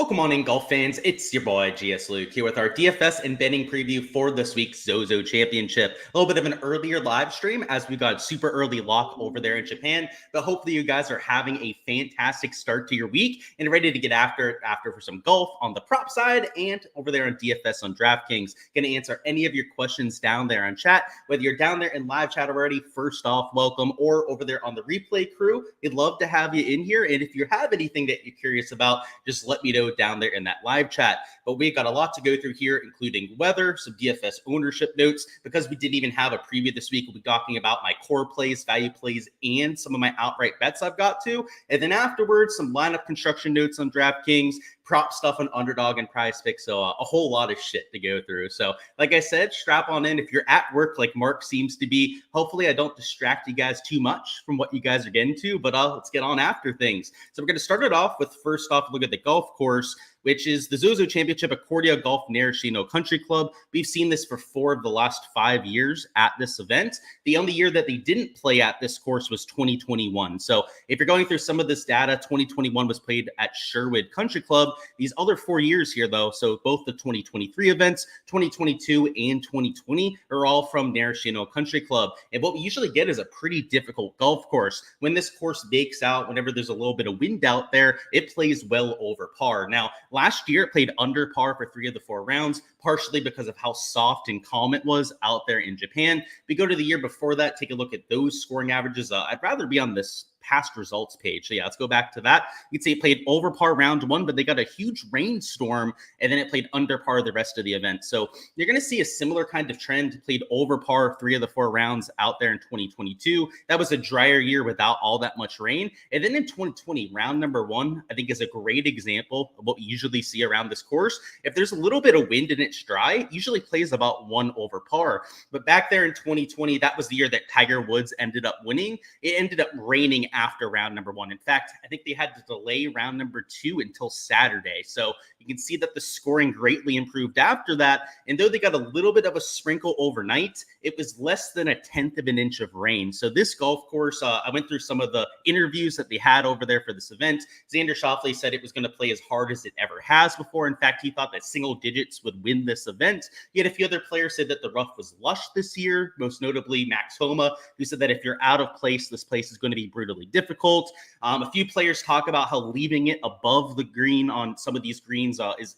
Welcome on in, golf fans. It's your boy Gsluke here with our DFS and betting preview for this week's Zozo Championship. A little bit of an earlier live stream as we got super early lock over there in Japan. But hopefully you guys are having a fantastic start to your week and ready to get after for some golf on the prop side and over there on DFS on Draftkings. Going to answer any of your questions down there on chat. Whether you're down there in live chat already, first off, welcome, or over there on the replay crew. We'd love to have you in here. And if you have anything that you're curious about, just let me know down there in that live chat. But we've got a lot to go through here, including weather, some DFS ownership notes, because we didn't even have a preview this week. We'll be talking about my core plays, value plays, and some of my outright bets I've got to. And then afterwards, some lineup construction notes on DraftKings, prop stuff on Underdog and Prize Picks. So a whole lot of shit to go through. So like I said, strap on in. If you're at work like Mark seems to be, hopefully I don't distract you guys too much from what you guys are getting to, but let's get on after things. So we're going to start it off with, first off, look at the golf course, which is the Zozo Championship Accordia Golf Narashino Country Club. We've seen this for 4 of the last 5 years at this event. The only year that they didn't play at this course was 2021. So if you're going through some of this data, 2021 was played at Sherwood Country Club. These other 4 years here, though, so both the 2023 events, 2022 and 2020, are all from Narashino Country Club. And what we usually get is a pretty difficult golf course. When this course bakes out, whenever there's a little bit of wind out there, it plays well over par. Now, last year, it played under par for 3 of the 4 rounds, partially because of how soft and calm it was out there in Japan. If we go to the year before that, take a look at those scoring averages. I'd rather be on this past results page. So yeah, let's go back to that. You'd say it played over par round 1, but they got a huge rainstorm, and then it played under par the rest of the event. So you're going to see a similar kind of trend. It played over par 3 of the 4 rounds out there in 2022. That was a drier year without all that much rain. And then in 2020, round number 1, I think, is a great example of what we usually see around this course. If there's a little bit of wind and it's dry, it usually plays about 1 over par. But back there in 2020, that was the year that Tiger Woods ended up winning. It ended up raining after round number 1. In fact, I think they had to delay round number 2 until Saturday. So you can see that the scoring greatly improved after that. And though they got a little bit of a sprinkle overnight, it was less than 1/10 of an inch of rain. So this golf course, I went through some of the interviews that they had over there for this event. Xander Schauffele said it was going to play as hard as it ever has before. In fact, he thought that single digits would win this event. Yet a few other players said that the rough was lush this year, most notably Max Homa, who said that if you're out of place, this place is going to be brutally difficult. A few players talk about how leaving it above the green on some of these greens is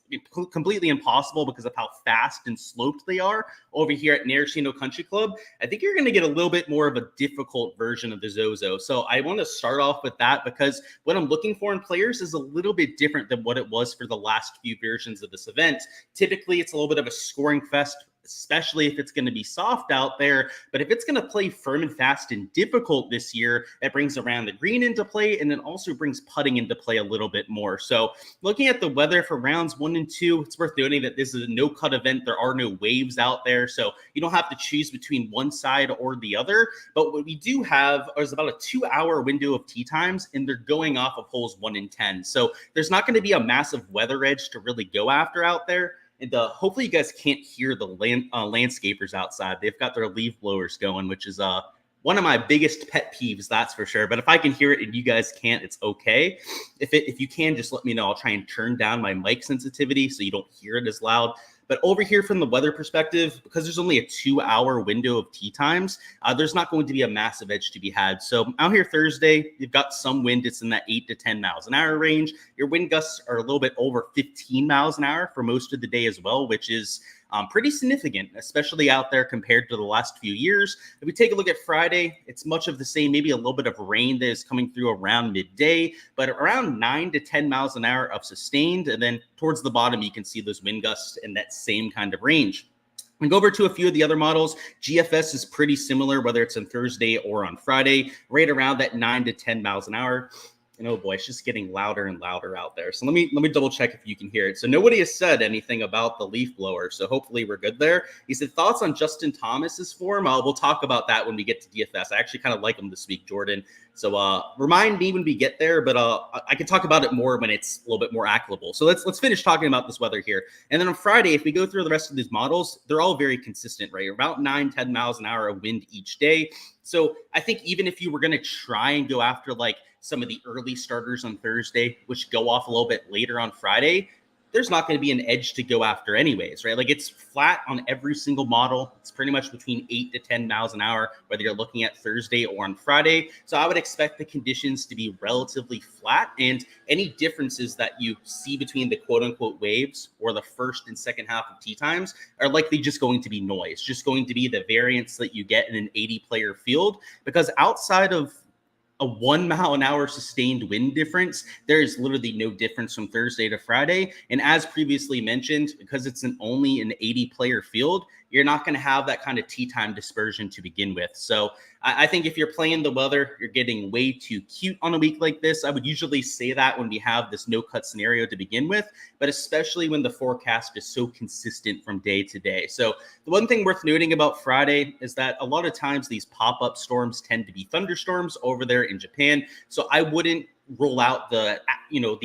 completely impossible because of how fast and sloped they are over here at Narashino Country Club. I think you're going to get a little bit more of a difficult version of the Zozo. So I want to start off with that because what I'm looking for in players is a little bit different than what it was for the last few versions of this event. Typically, it's a little bit of a scoring fest, especially if it's going to be soft out there. But if it's going to play firm and fast and difficult this year, that brings around the green into play and then also brings putting into play a little bit more. So looking at the weather for rounds 1 and 2, it's worth noting that this is a no-cut event. There are no waves out there, so you don't have to choose between one side or the other. But what we do have is about a 2-hour window of tee times, and they're going off of holes 1 and 10. So there's not going to be a massive weather edge to really go after out there. And hopefully you guys can't hear the landscapers outside. They've got their leaf blowers going, which is one of my biggest pet peeves, that's for sure. But if I can hear it and you guys can't, it's okay. If you can, just let me know. I'll try and turn down my mic sensitivity so you don't hear it as loud. But over here from the weather perspective, because there's only a 2-hour window of tee times, there's not going to be a massive edge to be had. So out here Thursday, you've got some wind. It's in that 8 to 10 miles an hour range. Your wind gusts are a little bit over 15 miles an hour for most of the day as well, which is pretty significant, especially out there compared to the last few years. If we take a look at Friday, it's much of the same, maybe a little bit of rain that is coming through around midday, but around 9 to 10 miles an hour of sustained. And then towards the bottom, you can see those wind gusts in that same kind of range. We go over to a few of the other models. GFS is pretty similar, whether it's on Thursday or on Friday, right around that 9 to 10 miles an hour. And oh boy, it's just getting louder and louder out there. So let me double check if you can hear it. So nobody has said anything about the leaf blower, so hopefully we're good there. He said thoughts on Justin Thomas's form. We'll talk about that when we get to DFS. I actually kind of like him this week, Jordan. So remind me when we get there, but I can talk about it more when it's a little bit more applicable. So let's finish talking about this weather here. And then on Friday, if we go through the rest of these models, they're all very consistent, right? About 9-10 miles an hour of wind each day. So I think even if you were going to try and go after like some of the early starters on Thursday, which go off a little bit later on Friday, there's not going to be an edge to go after anyways, right? Like it's flat on every single model. It's pretty much between 8 to 10 miles an hour, whether you're looking at Thursday or on Friday. So I would expect the conditions to be relatively flat, and any differences that you see between the quote unquote waves or the first and second half of tee times are likely just going to be noise, just going to be the variance that you get in an 80 player field, because outside of a 1 mile an hour sustained wind difference, there is literally no difference from Thursday to Friday. And as previously mentioned, because it's only an 80 player field, you're not going to have that kind of tee time dispersion to begin with. So I think if you're playing the weather, you're getting way too cute on a week like this. I would usually say that when we have this no cut scenario to begin with, but especially when the forecast is so consistent from day to day. So the one thing worth noting about Friday is that a lot of times these pop-up storms tend to be thunderstorms over there in Japan. So I wouldn't rule out the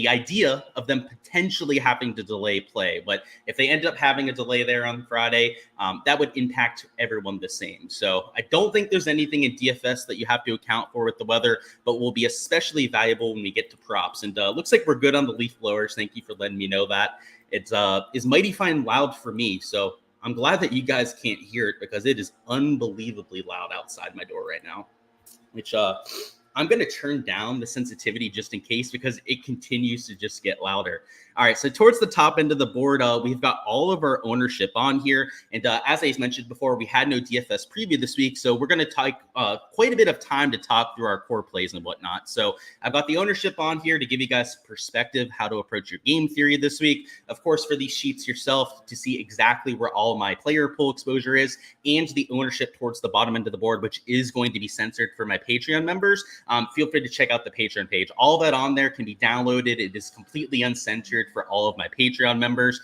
idea of them potentially having to delay play. But if they end up having a delay there on Friday, that would impact everyone the same. So I don't think there's anything in DFS that you have to account for with the weather, but will be especially valuable when we get to props. And looks like we're good on the leaf blowers. Thank you for letting me know that. It's is mighty fine loud for me. So I'm glad that you guys can't hear it, because it is unbelievably loud outside my door right now, which I'm going to turn down the sensitivity just in case, because it continues to just get louder. All right, so towards the top end of the board, we've got all of our ownership on here. And as I mentioned before, we had no DFS preview this week, so we're going to take quite a bit of time to talk through our core plays and whatnot. So I've got the ownership on here to give you guys perspective, how to approach your game theory this week. Of course, for these sheets yourself to see exactly where all my player pool exposure is, and the ownership towards the bottom end of the board, which is going to be censored for my Patreon members. Feel free to check out the Patreon page. All that on there can be downloaded. It is completely uncensored for all of my Patreon members.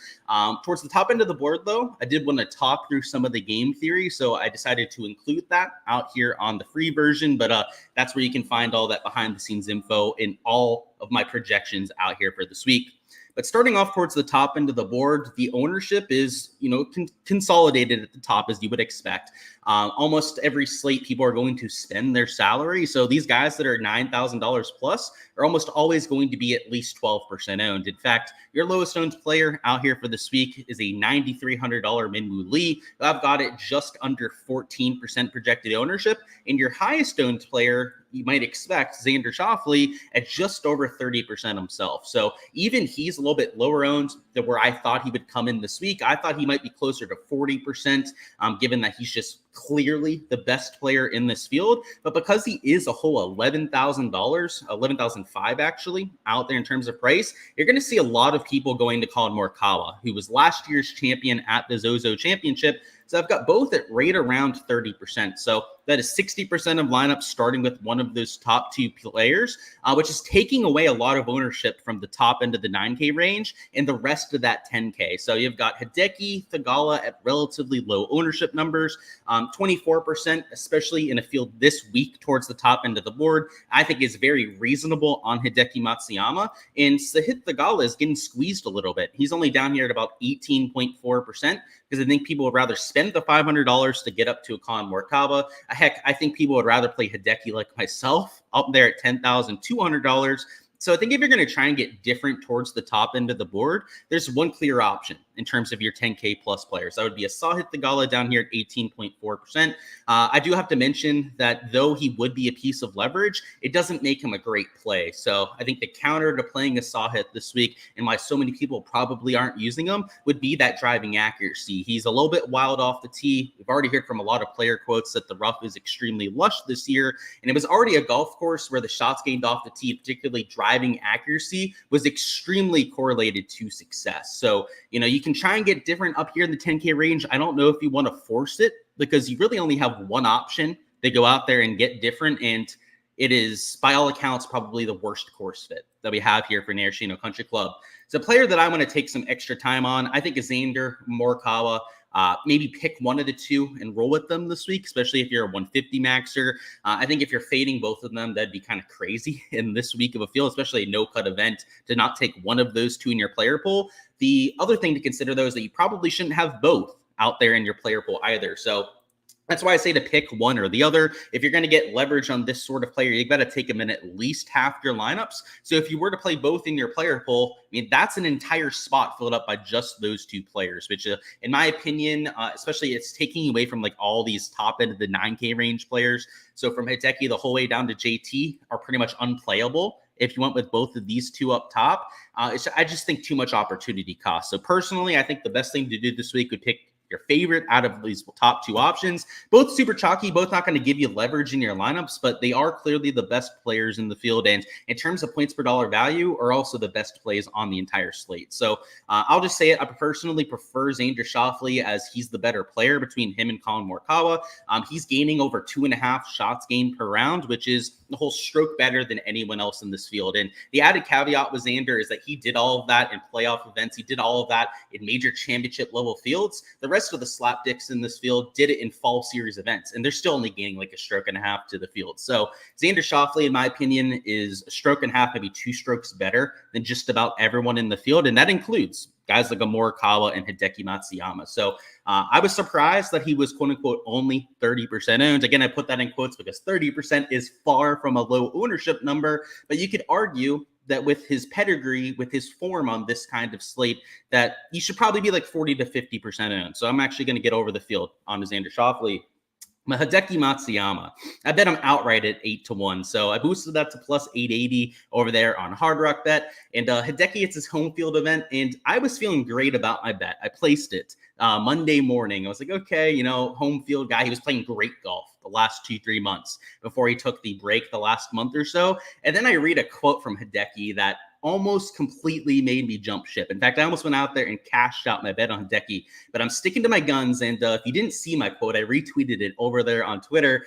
Towards the top end of the board, though, I did want to talk through some of the game theory, so I decided to include that out here on the free version, but that's where you can find all that behind the scenes info and all of my projections out here for this week. But starting off towards the top end of the board, the ownership is, consolidated at the top, as you would expect. Almost every slate, people are going to spend their salary. So these guys that are $9,000 plus are almost always going to be at least 12% owned. In fact, your lowest owned player out here for this week is a $9,300 Minwoo Lee. I've got it just under 14% projected ownership. And your highest owned player, you might expect, Xander Schauffele, at just over 30% himself. So even he's a little bit lower owned than where I thought he would come in this week. I thought he might be closer to 40%, given that he's just clearly the best player in this field. But because he is a whole $11,000, $11,500 actually, out there in terms of price, you're going to see a lot of people going to Colin Morikawa, who was last year's champion at the Zozo Championship. So I've got both at right around 30%. So that is 60% of lineups starting with one of those top two players, which is taking away a lot of ownership from the top end of the 9K range and the rest of that 10K. So you've got Hideki, Thagala at relatively low ownership numbers, 24%, especially in a field this week towards the top end of the board, I think is very reasonable on Hideki Matsuyama. And Sahith Thagala is getting squeezed a little bit. He's only down here at about 18.4%, because I think people would rather spend the $500 to get up to a Colin Morikawa. Heck, I think people would rather play Hideki like myself up there at $10,200. So I think if you're going to try and get different towards the top end of the board, there's one clear option in terms of your 10K plus players. That would be a Sahith Thagala down here at 18.4%. I do have to mention that though he would be a piece of leverage, it doesn't make him a great play. So I think the counter to playing a Sahith this week, and why so many people probably aren't using him, would be that driving accuracy. He's a little bit wild off the tee. We've already heard from a lot of player quotes that the rough is extremely lush this year, and it was already a golf course where the shots gained off the tee, particularly driving accuracy, was extremely correlated to success. So, you can try and get different up here in the 10K range. I don't know if you want to force it, because you really only have one option to go out there and get different. And it is, by all accounts, probably the worst course fit that we have here for Narashino Country Club. So a player that I want to take some extra time on, I think, is Xander Morikawa. Maybe pick one of the two and roll with them this week, especially if you're a 150 maxer. I think if you're fading both of them, that'd be kind of crazy in this week of a field, especially a no-cut event, to not take one of those two in your player pool. The other thing to consider, though, is that you probably shouldn't have both out there in your player pool either. So That's why I say to pick one or the other. If you're going to get leverage on this sort of player, you got to take him in at least half your lineups. So if you were to play both in your player pool, I mean, that's an entire spot filled up by just those two players, which in my opinion, especially it's taking away from like all these top end of the 9K range players. So from Hideki the whole way down to JT are pretty much unplayable if you went with both of these two up top. I just think too much opportunity cost. So personally, I think the best thing to do this week would pick your favorite out of these top two options. Both super chalky, both not going to give you leverage in your lineups, but they are clearly the best players in the field. And in terms of points per dollar value, are also the best plays on the entire slate. So I'll just say it. I personally prefer Xander Schauffele as he's the better player between him and Colin Morikawa. He's gaining over 2.5 shots gained per round, which is the whole stroke better than anyone else in this field. And the added caveat with Xander is that he did all of that in playoff events. He did all of that in major championship level fields. The rest of the slapdicks in this field did it in fall series events, and they're still only gaining like a stroke and a half to the field. So Xander Schauffele, in my opinion, is a stroke and a half, maybe 2 strokes better than just about everyone in the field. And that includes guys like Morikawa and Hideki Matsuyama. So I was surprised that he was, quote unquote, only 30% owned. Again, I put that in quotes because 30% is far from a low ownership number, but you could argue that with his pedigree, with his form on this kind of slate, that you should probably be like 40 to 50% owned. So I'm actually going to get over the field on Xander Schauffele. Hideki Matsuyama, I bet him outright at 8-1. So I boosted that to plus 880 over there on Hard Rock Bet. And Hideki, it's his home field event. And I was feeling great about my bet. I placed it Monday morning. I was like, okay, home field guy. He was playing great golf the last 2-3 months before he took the break the last month or so. And then I read a quote from Hideki that almost completely made me jump ship. In fact, I almost went out there and cashed out my bet on Hideki, but I'm sticking to my guns. And if you didn't see my quote, I retweeted it over there on Twitter.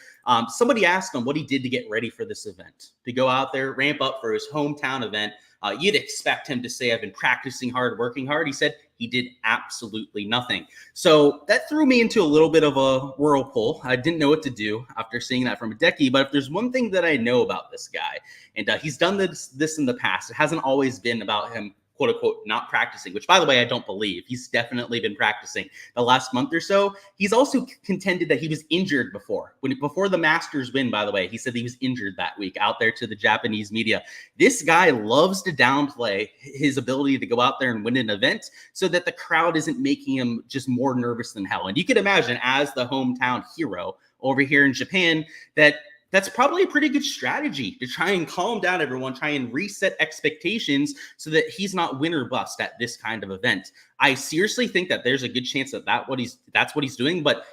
Somebody asked him what he did to get ready for this event, to go out there, ramp up for his hometown event. You'd expect him to say, I've been practicing hard, working hard. He said he did absolutely nothing. So that threw me into a little bit of a whirlpool. I didn't know what to do after seeing that from Hideki, but if there's one thing that I know about this guy, and he's done this in the past, it hasn't always been about him, quote unquote, not practicing, which by the way, I don't believe. He's definitely been practicing the last month or so. He's also contended that he was injured before the Masters win, by the way. He said he was injured that week out there to the Japanese media. This guy loves to downplay his ability to go out there and win an event so that the crowd isn't making him just more nervous than hell. And you can imagine, as the hometown hero over here in Japan, that's probably a pretty good strategy to try and calm down everyone, try and reset expectations so that he's not win or bust at this kind of event. I seriously think that there's a good chance that that's what he's doing. But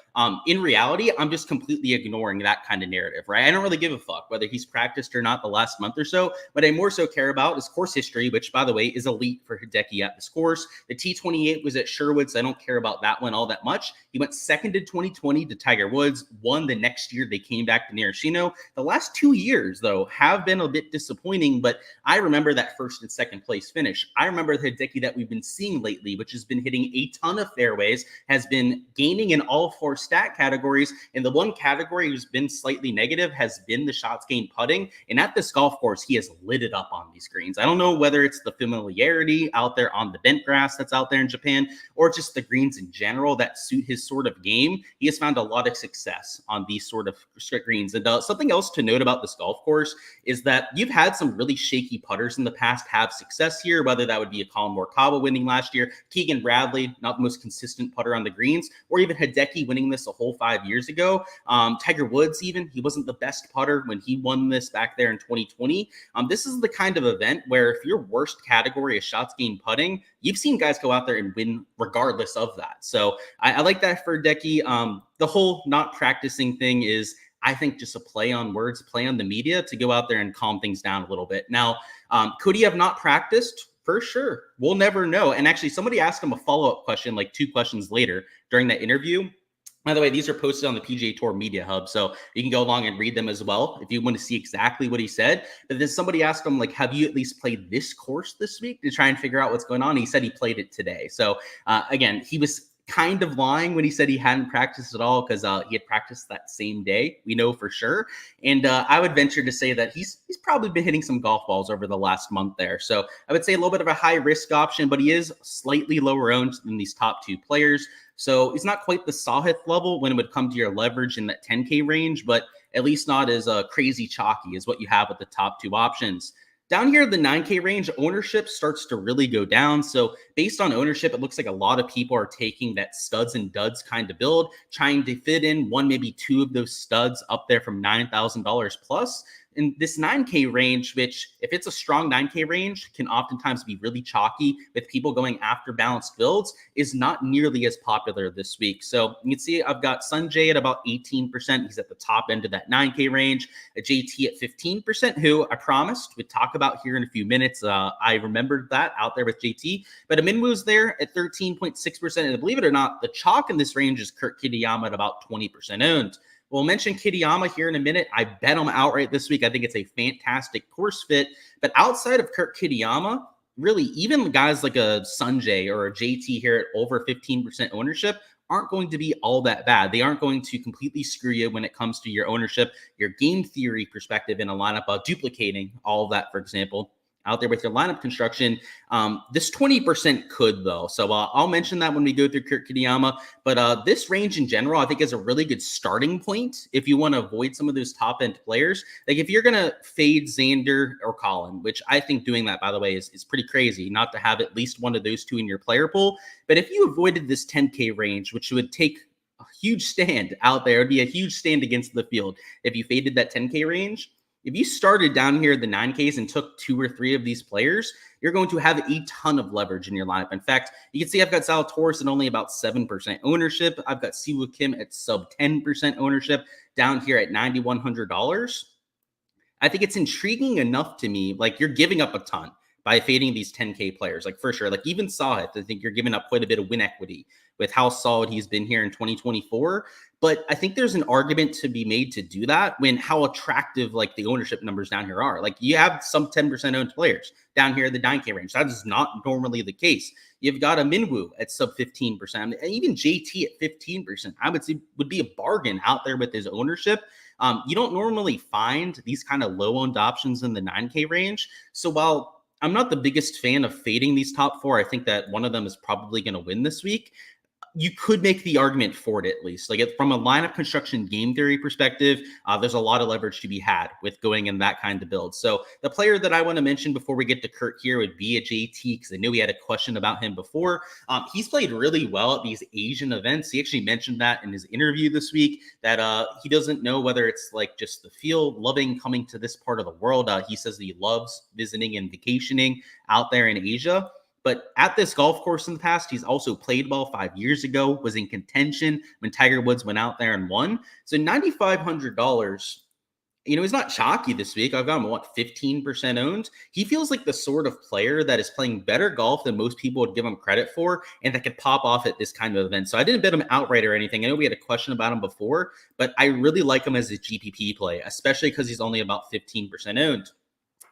in reality, I'm just completely ignoring that kind of narrative, right? I don't really give a fuck whether he's practiced or not the last month or so. What I more so care about is course history, which, by the way, is elite for Hideki at this course. The T28 was at Sherwood, so I don't care about that one all that much. He went second in 2020 to Tiger Woods, won the next year. They came back to Narashino. The last 2 years, though, have been a bit disappointing, but I remember that first and second place finish. I remember the Hideki that we've been seeing lately, which has been hitting a ton of fairways, has been gaining in all 4 stat categories. And the one category who's been slightly negative has been the shots gained putting. And at this golf course, he has lit it up on these greens. I don't know whether it's the familiarity out there on the bent grass that's out there in Japan, or just the greens in general that suit his sort of game. He has found a lot of success on these sort of strict greens. And something else to note about this golf course is that you've had some really shaky putters in the past have success here, whether that would be a Colin Morikawa winning last year, Keegan Bradley, not the most consistent putter on the greens, or even Hideki winning this a whole 5 years ago. Tiger Woods, even, he wasn't the best putter when he won this back there in 2020. This is the kind of event where if your worst category is shots gained putting, you've seen guys go out there and win regardless of that. So I like that for Hideki. The whole not practicing thing is, I think, just a play on words, play on the media to go out there and calm things down a little bit. Now, could he have not practiced? For sure. We'll never know. And actually, somebody asked him a follow-up question like 2 questions later during that interview. By the way, these are posted on the PGA Tour Media Hub, so you can go along and read them as well if you want to see exactly what he said. But then somebody asked him, like, have you at least played this course this week to try and figure out what's going on? He said he played it today. So again, he was kind of lying when he said he hadn't practiced at all, because he had practiced that same day. We know for sure. And I would venture to say that he's probably been hitting some golf balls over the last month there. So I would say a little bit of a high risk option, but he is slightly lower owned than these top two players. So he's not quite the Sahith level when it would come to your leverage in that 10K range, but at least not as crazy chalky as what you have with the top two options. Down here, the 9K range, ownership starts to really go down. So based on ownership, it looks like a lot of people are taking that studs and duds kind of build, trying to fit in one, maybe two of those studs up there from $9,000 plus. In this 9K range, which if it's a strong 9K range, can oftentimes be really chalky with people going after balanced builds, is not nearly as popular this week. So you can see I've got Sanjay at about 18%. He's at the top end of that 9K range. A JT at 15%, who I promised we'd talk about here in a few minutes. I remembered that out there with JT. But a Minwoo's there at 13.6%. And believe it or not, the chalk in this range is Kurt Kitayama at about 20% owned. We'll mention Kitayama here in a minute. I bet him outright this week. I think it's a fantastic course fit. But outside of Kurt Kitayama, really, even guys like a Sanjay or a JT here at over 15% ownership aren't going to be all that bad. They aren't going to completely screw you when it comes to your ownership, your game theory perspective in a lineup, duplicating all of that, for example, out there with your lineup construction. This 20% could, though. So I'll mention that when we go through Kurt Kitayama. But this range in general, I think, is a really good starting point if you want to avoid some of those top-end players. Like if you're going to fade Xander or Colin, which I think doing that, by the way, is pretty crazy not to have at least one of those two in your player pool. But if you avoided this 10K range, which would take a huge stand out there, it would be a huge stand against the field if you faded that 10K range. If you started down here at the 9Ks and took two or three of these players, you're going to have a ton of leverage in your lineup. In fact, you can see I've got Zalatoris at only about 7% ownership. I've got Siwoo Kim at sub 10% ownership down here at $9,100. I think it's intriguing enough to me. Like, you're giving up a ton by fading these 10K players, like for sure. Like even Sahith, I think you're giving up quite a bit of win equity with how solid he's been here in 2024. But I think there's an argument to be made to do that when how attractive like the ownership numbers down here are. Like you have some 10% owned players down here in the 9K range. That is not normally the case. You've got a Minwoo at sub 15%, and even JT at 15%. I would say would be a bargain out there with his ownership. You don't normally find these kind of low owned options in the 9K range. So while I'm not the biggest fan of fading these top four, I think that one of them is probably going to win this week. You could make the argument for it at least. Like from a lineup construction game theory perspective, there's a lot of leverage to be had with going in that kind of build. So the player that I want to mention before we get to Kurt here would be a JT, because I knew we had a question about him before. He's played really well at these Asian events. He actually mentioned that in his interview this week, that he doesn't know whether it's like just the field, loving coming to this part of the world. He says that he loves visiting and vacationing out there in Asia. But at this golf course in the past, he's also played well 5 years ago, was in contention when Tiger Woods went out there and won. So $9,500, he's not chalky this week. I've got him, 15% owned. He feels like the sort of player that is playing better golf than most people would give him credit for, and that could pop off at this kind of event. So I didn't bet him outright or anything. I know we had a question about him before, but I really like him as a GPP play, especially because he's only about 15% owned.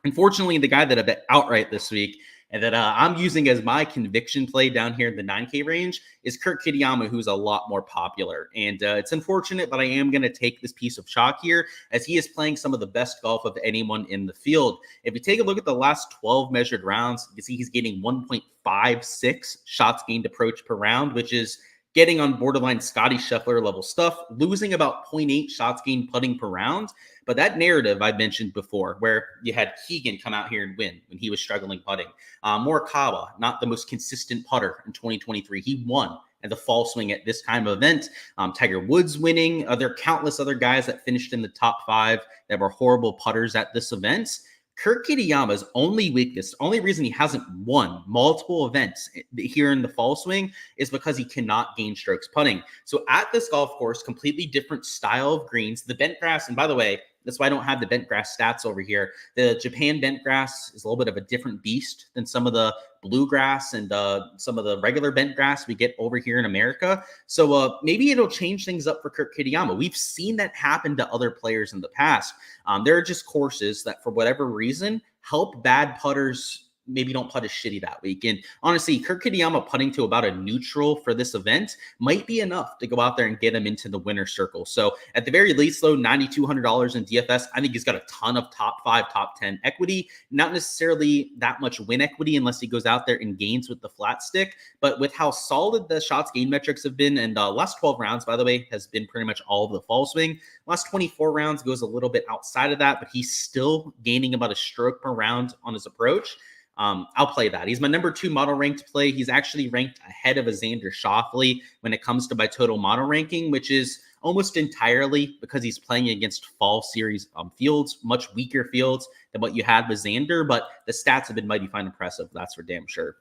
Unfortunately, the guy that I bet outright this week and that I'm using as my conviction play down here in the 9K range is Kurt Kitayama, who's a lot more popular. And it's unfortunate, but I am going to take this piece of chalk here as he is playing some of the best golf of anyone in the field. If you take a look at the last 12 measured rounds, you can see he's getting 1.56 shots gained approach per round, which is getting on borderline Scotty Scheffler level stuff, losing about 0.8 shots gained putting per round. But that narrative I mentioned before, where you had Keegan come out here and win when he was struggling putting. Morikawa, not the most consistent putter in 2023. He won at the fall swing at this kind of event. Tiger Woods winning. There are countless other guys that finished in the top 5 that were horrible putters at this event. Kurt Kitayama's only weakness, the only reason he hasn't won multiple events here in the fall swing is because he cannot gain strokes putting. So at this golf course, completely different style of greens. The bent grass, and by the way, that's why I don't have the bent grass stats over here. The Japan bent grass is a little bit of a different beast than some of the bluegrass and some of the regular bent grass we get over here in America. So maybe it'll change things up for Kurt Kitayama. We've seen that happen to other players in the past. There are just courses that, for whatever reason, help bad putters maybe don't putt as shitty that week. And honestly, Kurt Kitayama putting to about a neutral for this event might be enough to go out there and get him into the winner's circle. So at the very least, though, $9,200 in DFS, I think he's got a ton of top 5, top 10 equity, not necessarily that much win equity unless he goes out there and gains with the flat stick. But with how solid the shots gain metrics have been, and last 12 rounds, by the way, has been pretty much all of the fall swing. Last 24 rounds goes a little bit outside of that, but he's still gaining about a stroke per round on his approach. I'll play that. He's my number 2 model ranked play. He's actually ranked ahead of a Xander Schauffele when it comes to my total model ranking, which is almost entirely because he's playing against fall series fields, much weaker fields than what you had with Xander, but the stats have been mighty fine impressive. That's for damn sure.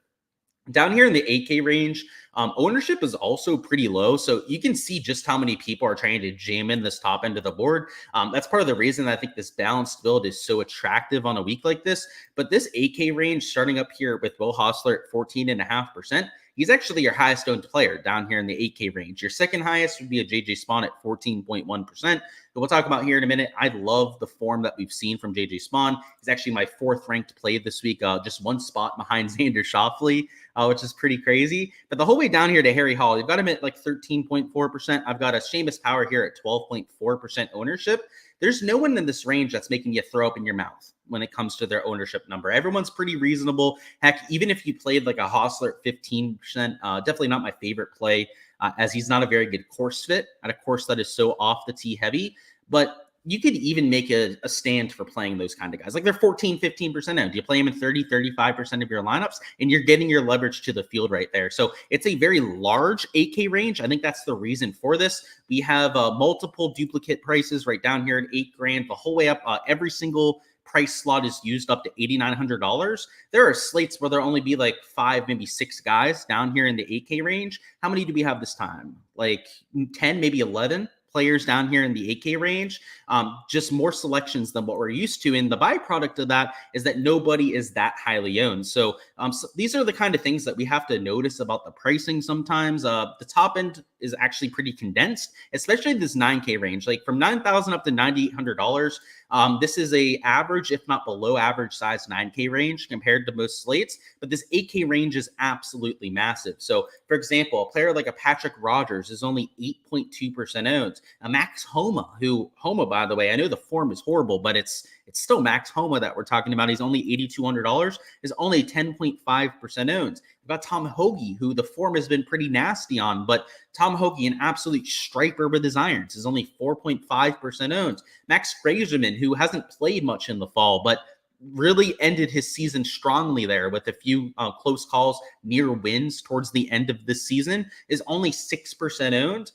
Down here in the 8K range, ownership is also pretty low. So you can see just how many people are trying to jam in this top end of the board. That's part of the reason I think this balanced build is so attractive on a week like this. But this 8K range starting up here with Will Hostler at 14.5%, he's actually your highest owned player down here in the 8K range. Your second highest would be a JJ Spawn at 14.1%. But we'll talk about here in a minute. I love the form that we've seen from JJ Spawn. He's actually my 4th ranked play this week, just 1 spot behind Xander Schauffele, which is pretty crazy. But the whole way down here to Harry Hall, you've got him at like 13.4%. I've got a Seamus Power here at 12.4% ownership. There's no one in this range that's making you throw up in your mouth when it comes to their ownership number. Everyone's pretty reasonable. Heck, even if you played like a Hostler at 15%, definitely not my favorite play, as he's not a very good course fit at a course that is so off the tee heavy. But you could even make a stand for playing those kind of guys. Like they're 14, 15% owned. You play them in 30, 35% of your lineups, and you're getting your leverage to the field right there. So it's a very large 8K range. I think that's the reason for this. We have multiple duplicate prices right down here at $8,000, the whole way up. Every single price slot is used up to $8,900. There are slates where there'll only be like 5, maybe 6 guys down here in the 8K range. How many do we have this time? Like 10, maybe 11 players down here in the 8K range. Just more selections than what we're used to. And the byproduct of that is that nobody is that highly owned. So, these are the kind of things that we have to notice about the pricing sometimes. The top end is actually pretty condensed, especially this 9K range, like from $9,000 up to $9,800. This is a average, if not below average size 9K range compared to most slates, but this 8K range is absolutely massive. So for example, a player like a Patrick Rogers is only 8.2% owned. A Max Homa, by the way, I know the form is horrible, but it's still Max Homa that we're talking about. He's only $8,200, is only 10.5% owned. We've got Tom Hoagie, who the form has been pretty nasty on, but Tom Hoagie, an absolute striper with his irons, is only 4.5% owned. Max Fraserman, who hasn't played much in the fall, but really ended his season strongly there with a few close calls, near wins towards the end of this season, is only 6% owned.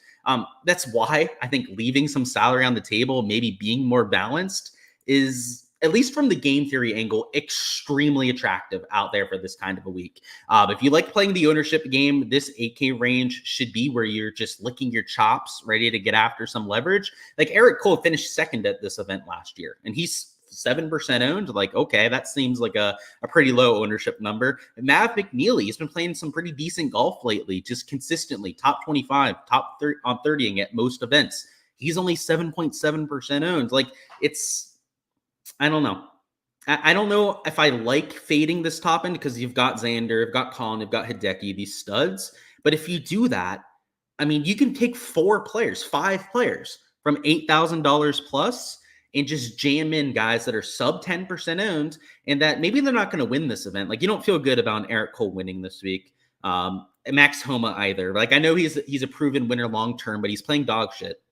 That's why I think leaving some salary on the table, maybe being more balanced, is, at least from the game theory angle, extremely attractive out there for this kind of a week. If you like playing the ownership game, this 8K range should be where you're just licking your chops, ready to get after some leverage. Like Eric Cole finished second at this event last year, and he's 7% owned. Like, okay, that seems like a pretty low ownership number. And Mav McNeely has been playing some pretty decent golf lately, just consistently top 25, top 30 at most events. He's only 7.7% owned. Like, I don't know. I don't know if I like fading this top end, because you've got Xander, you've got Colin, you've got Hideki, these studs. But if you do that, I mean, you can take 5 players from $8,000 plus and just jam in guys that are sub 10% owned, and that maybe they're not going to win this event. Like, you don't feel good about an Eric Cole winning this week. Max Homa either. Like, I know he's a proven winner long term, but he's playing dog shit.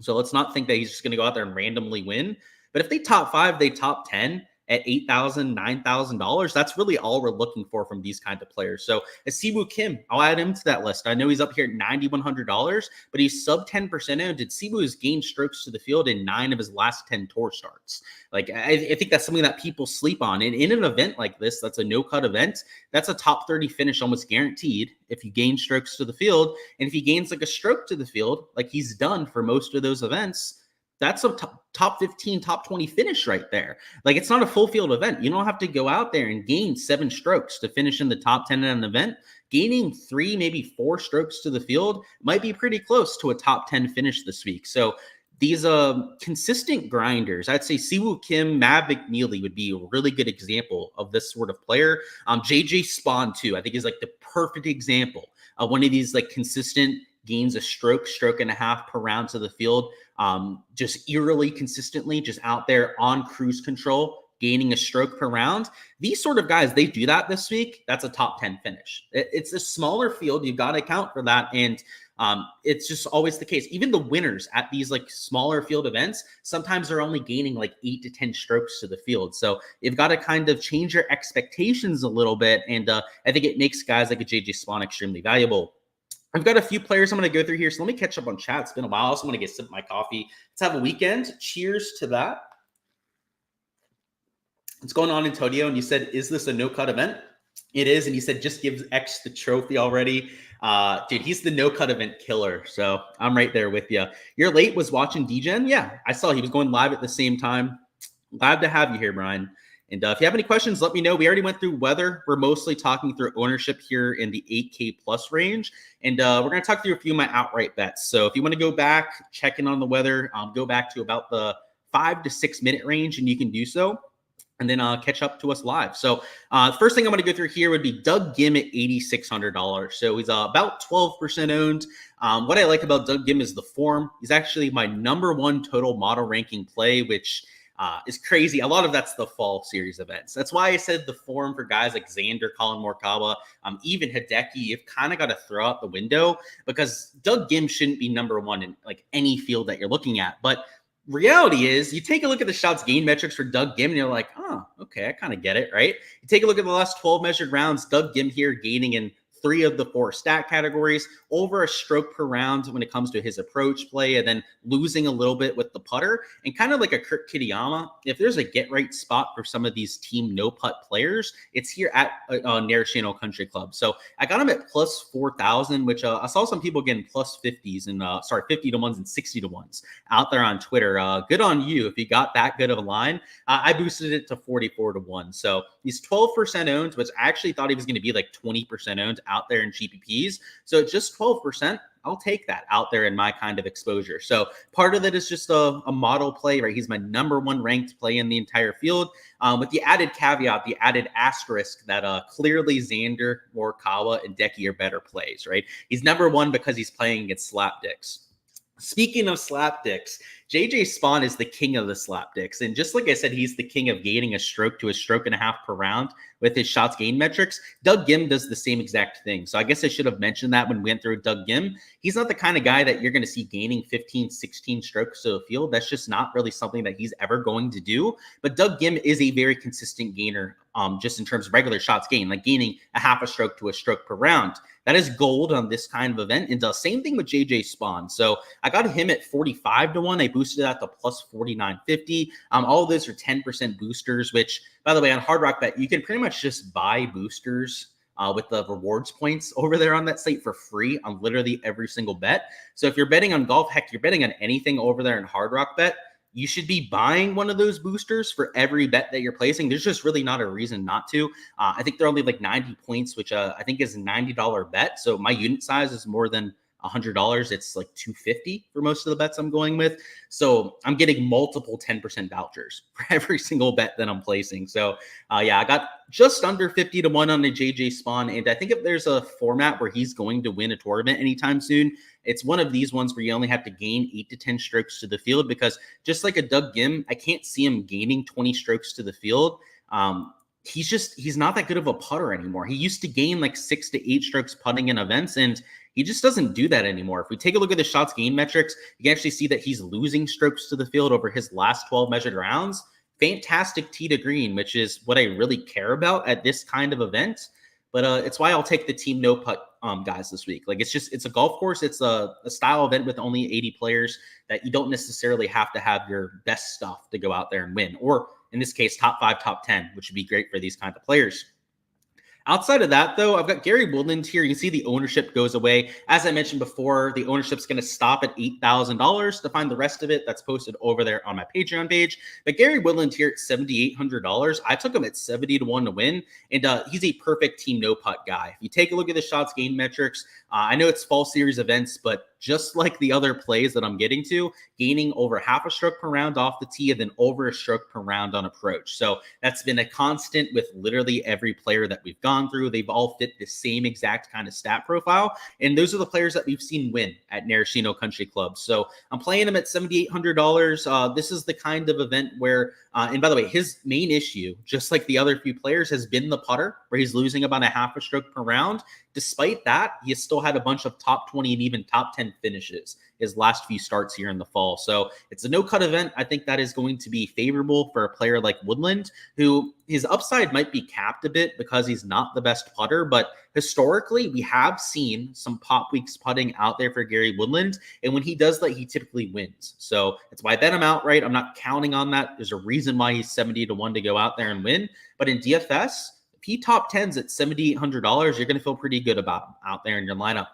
So let's not think that he's just going to go out there and randomly win. But if they top 5, they top 10 at $8,000, $9,000, that's really all we're looking for from these kinds of players. So Siwoo Kim, I'll add him to that list. I know he's up here at $9,100, but he's sub 10% owned. And Siwoo has gained strokes to the field in 9 of his last 10 tour starts. Like, I think that's something that people sleep on. And in an event like this, that's a no-cut event, that's a top 30 finish almost guaranteed if you gain strokes to the field. And if he gains like a stroke to the field, like he's done for most of those events, that's a top 15, top 20 finish right there. Like, it's not a full field event. You don't have to go out there and gain 7 strokes to finish in the top 10 in an event. Gaining 3, maybe 4 strokes to the field might be pretty close to a top 10 finish this week. So these consistent grinders, I'd say Siwoo Kim, Mav McNeely would be a really good example of this sort of player. JJ Spawn too, I think is like the perfect example of one of these like consistent gains a stroke and a half per round to the field, just eerily consistently, just out there on cruise control, gaining a stroke per round. These sort of guys, they do that this week. That's a top 10 finish. It's a smaller field. You've got to account for that. And it's just always the case. Even the winners at these like smaller field events, sometimes they're only gaining like 8 to 10 strokes to the field. So you've got to kind of change your expectations a little bit. And I think it makes guys like a JJ Spawn extremely valuable. I've got a few players I'm going to go through here. So let me catch up on chat. It's been a while. I also want to get a sip of my coffee. Let's have a weekend. Cheers to that. What's going on, Antonio? And you said, is this a no-cut event? It is. And you said, just gives X the trophy already. Dude, he's the no-cut event killer. So I'm right there with you. You're late was watching DGen? Yeah, I saw he was going live at the same time. Glad to have you here, Brian. And if you have any questions, let me know. We already went through weather. We're mostly talking through ownership here in the 8K plus range. And we're going to talk through a few of my outright bets. So if you want to go back, check in on the weather, go back to about the 5 to 6 minute range, and you can do so. And then catch up to us live. So first thing I'm going to go through here would be Doug Gim at $8,600. So he's about 12% owned. What I like about Doug Gim is the form. He's actually my #1 total model ranking play, which is crazy. A lot of that's the fall series events. That's why I said the form for guys like Xander, Colin Morikawa, even Hideki, you've kind of got to throw out the window, because Doug Gim shouldn't be #1 in like any field that you're looking at. But reality is, you take a look at the shots gain metrics for Doug Gim, and you're like, oh, okay, I kind of get it, right? You take a look at the last 12 measured rounds, Doug Gim here gaining in 3 of the 4 stat categories, over a stroke per round when it comes to his approach play, and then losing a little bit with the putter. And kind of like a Kurt Kitayama, if there's a get right spot for some of these team no putt players, it's here at Narashino Country Club. So I got him at plus 4,000, which I saw some people getting plus 50s and 50 to 1s and 60 to 1s out there on Twitter. Good on you if you got that good of a line. I boosted it to 44 to 1. So he's 12% owned, which I actually thought he was going to be like 20% owned out there in GPPs. So just 12%, I'll take that out there in my kind of exposure. So part of it is just a model play, right? He's my #1 ranked play in the entire field, with the added caveat, the added asterisk that clearly Xander, Morikawa, and Decky are better plays, right? He's #1 because he's playing against slapdicks. Speaking of slapdicks, JJ Spawn is the king of the slapdicks. And just like I said, he's the king of gaining a stroke to a stroke and a half per round with his shots gain metrics. Doug Gim does the same exact thing. So I guess I should have mentioned that when we went through Doug Gim. He's not the kind of guy that you're going to see gaining 15, 16 strokes to the field. That's just not really something that he's ever going to do. But Doug Gim is a very consistent gainer, just in terms of regular shots gained, like gaining a half a stroke to a stroke per round. That is gold on this kind of event. And the same thing with JJ Spawn. So I got him at 45 to 1. I boosted that to plus 49.50. All of those are 10% boosters, which, by the way, on Hard Rock Bet, you can pretty much just buy boosters with the rewards points over there on that site for free on literally every single bet. So if you're betting on golf, heck, you're betting on anything over there in Hard Rock Bet, you should be buying one of those boosters for every bet that you're placing. There's just really not a reason not to. I think they're only like 90 points, which I think is a $90 bet. So my unit size is more than $100. It's like $250 for most of the bets I'm going with. So I'm getting multiple 10% vouchers for every single bet that I'm placing. So yeah, I got just under 50 to 1 on the JJ Spawn. And I think if there's a format where he's going to win a tournament anytime soon, it's one of these ones where you only have to gain 8 to 10 strokes to the field, because just like a Doug Gim, I can't see him gaining 20 strokes to the field. He's not that good of a putter anymore. He used to gain like 6 to 8 strokes putting in events, and he just doesn't do that anymore. If we take a look at the shots gain metrics, you can actually see that he's losing strokes to the field over his last 12 measured rounds. Fantastic tee to green, which is what I really care about at this kind of event. But it's why I'll take the team no putt guys this week. Like, it's a golf course. It's a style event with only 80 players that you don't necessarily have to have your best stuff to go out there and win. Or in this case, top 5, top 10, which would be great for these kinds of players. Outside of that, though, I've got Gary Woodland here. You can see the ownership goes away. As I mentioned before, the ownership's going to stop at $8,000. To find the rest of it, that's posted over there on my Patreon page. But Gary Woodland here at $7,800. I took him at 70 to 1 to win, and he's a perfect team no putt guy. If you take a look at the shots gained metrics, I know it's fall series events, but just like the other plays that I'm getting to, gaining over half a stroke per round off the tee and then over a stroke per round on approach. So that's been a constant with literally every player that we've gone through. They've all fit the same exact kind of stat profile. And those are the players that we've seen win at Narashino Country Club. So I'm playing him at $7,800. This is the kind of event where, and by the way, his main issue, just like the other few players, has been the putter, where he's losing about a half a stroke per round. Despite that, he has still had a bunch of top 20 and even top 10 finishes his last few starts here in the fall. So it's a no-cut event. I think that is going to be favorable for a player like Woodland, who his upside might be capped a bit because he's not the best putter, but historically, we have seen some pop weeks putting out there for Gary Woodland, and when he does that, he typically wins. So that's why I bet him outright. I'm not counting on that. There's a reason why he's 70-1 to go out there and win. But in DFS, if he top 10s at $7,800, you're going to feel pretty good about him out there in your lineup.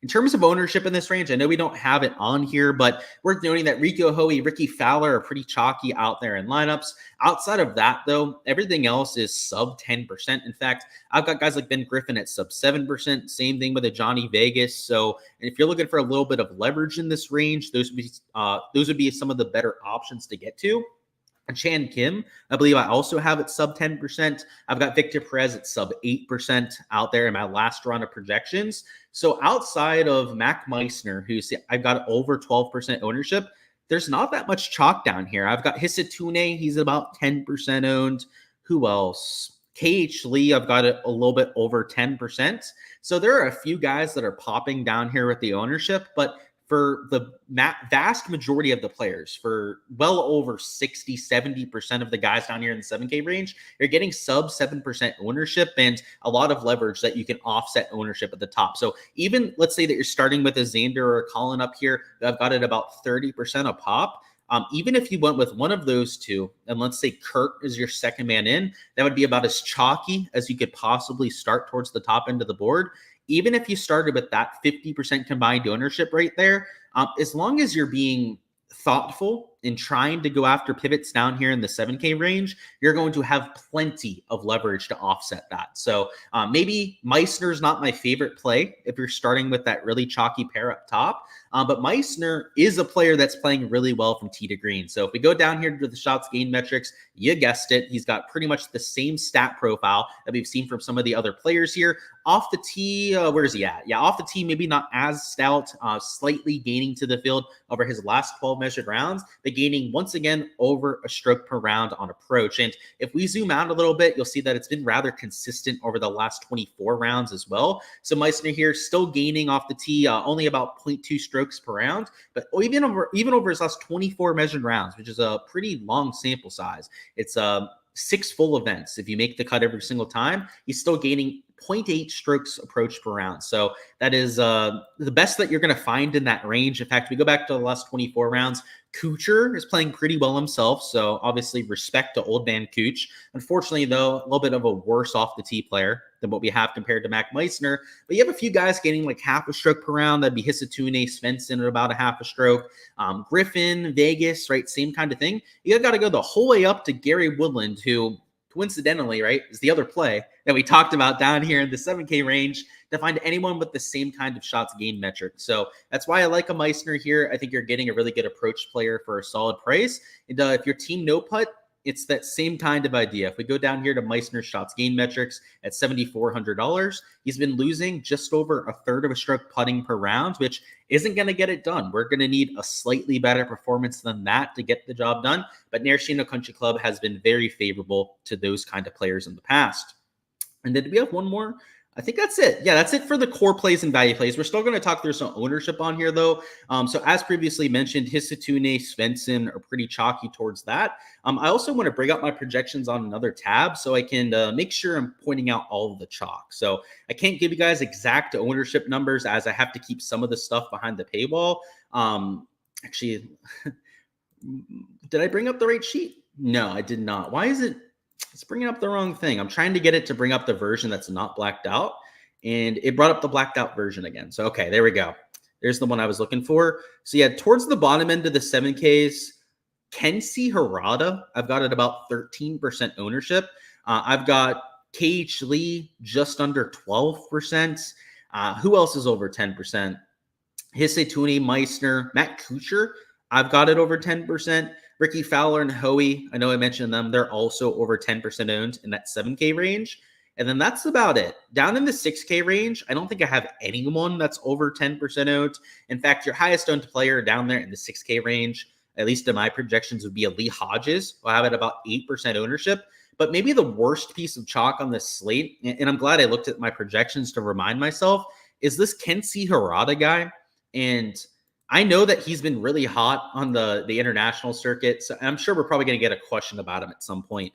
In terms of ownership in this range, I know we don't have it on here, but worth noting that Rico Hoey, Ricky Fowler are pretty chalky out there in lineups. Outside of that, though, everything else is sub 10%. In fact, I've got guys like Ben Griffin at sub 7%. Same thing with a Johnny Vegas. So if you're looking for a little bit of leverage in this range, those would be some of the better options to get to. Chan Kim, I believe I also have it sub 10%. I've got Victor Perez at sub 8% out there in my last round of projections. So outside of Mac Meissner, I've got over 12% ownership, there's not that much chalk down here. I've got Hisatune, he's about 10% owned. Who else? KH Lee, I've got it a little bit over 10%. So there are a few guys that are popping down here with the ownership, but for the vast majority of the players, for well over 60, 70% of the guys down here in the 7K range, you're getting sub 7% ownership and a lot of leverage that you can offset ownership at the top. So even let's say that you're starting with a Xander or a Colin up here, I've got it about 30% a pop. Even if you went with one of those two, and let's say Kurt is your second man in, that would be about as chalky as you could possibly start towards the top end of the board. Even if you started with that 50% combined ownership right there, as long as you're being thoughtful in trying to go after pivots down here in the 7K range, you're going to have plenty of leverage to offset that. So maybe Meissner's not my favorite play if you're starting with that really chalky pair up top. But Meissner is a player that's playing really well from tee to green. So if we go down here to the shots gained metrics, you guessed it, he's got pretty much the same stat profile that we've seen from some of the other players here. Off the tee, where is he at? Yeah, off the tee, maybe not as stout, slightly gaining to the field over his last 12 measured rounds, but gaining once again over a stroke per round on approach. And if we zoom out a little bit, you'll see that it's been rather consistent over the last 24 rounds as well. So Meissner here still gaining off the tee, only about 0.2 strokes per round, but even over his last 24 measured rounds, which is a pretty long sample size. It's 6 full events. If you make the cut every single time, he's still gaining 0.8 strokes approach per round. So that is the best that you're going to find in that range. In fact, we go back to the last 24 rounds. Kuchar is playing pretty well himself. So obviously respect to old man Kuch. Unfortunately, though, a little bit of a worse off the tee player than what we have compared to Mac Meissner. But you have a few guys getting like half a stroke per round. That'd be Hisatune, Svensson at about a half a stroke. Griffin, Vegas, right? Same kind of thing. You got to go the whole way up to Gary Woodland, who coincidentally, right, is the other play that we talked about down here in the 7K range to find anyone with the same kind of shots gained metric. So that's why I like a Meissner here. I think you're getting a really good approach player for a solid price. And if your team no putt, it's that same kind of idea. If we go down here to Meissner's shots gained metrics at $7,400, he's been losing just over a third of a stroke putting per round, which isn't going to get it done. We're going to need a slightly better performance than that to get the job done. But Narashino Country Club has been very favorable to those kind of players in the past. And then do we have one more? I think that's it. Yeah, that's it for the core plays and value plays. We're still going to talk through some ownership on here, though. So as previously mentioned, Hisatune, Svensson are pretty chalky towards that. I also want to bring up my projections on another tab so I can make sure I'm pointing out all of the chalk. So I can't give you guys exact ownership numbers as I have to keep some of the stuff behind the paywall. Actually, did I bring up the right sheet? No, I did not. Why is it? It's bringing up the wrong thing. I'm trying to get it to bring up the version that's not blacked out, and it brought up the blacked out version again. So, okay, there we go. There's the one I was looking for. So, yeah, towards the bottom end of the 7Ks, Kenzie Harada, I've got at about 13% ownership. I've got KH Lee just under 12%. Who else is over 10%? Hissetuni, Meissner, Matt Kuchar, I've got it over 10%. Ricky Fowler and Hoey, I know I mentioned them. They're also over 10% owned in that 7K range. And then that's about it. Down in the 6K range, I don't think I have anyone that's over 10% owned. In fact, your highest owned player down there in the 6K range, at least in my projections, would be a Lee Hodges. I'll have it about 8% ownership. But maybe the worst piece of chalk on this slate, and I'm glad I looked at my projections to remind myself, is this Kensei Hirata guy. And I know that he's been really hot on the international circuit. So I'm sure we're probably going to get a question about him at some point.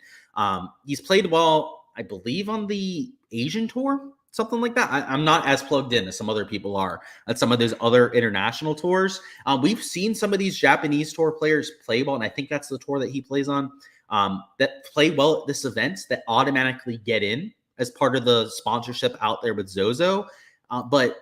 He's played well, I believe, on the Asian tour, something like that. I'm not as plugged in as some other people are at some of those other international tours. We've seen some of these Japanese tour players play well, and I think that's the tour that he plays on, that play well at this event, that automatically get in as part of the sponsorship out there with Zozo. But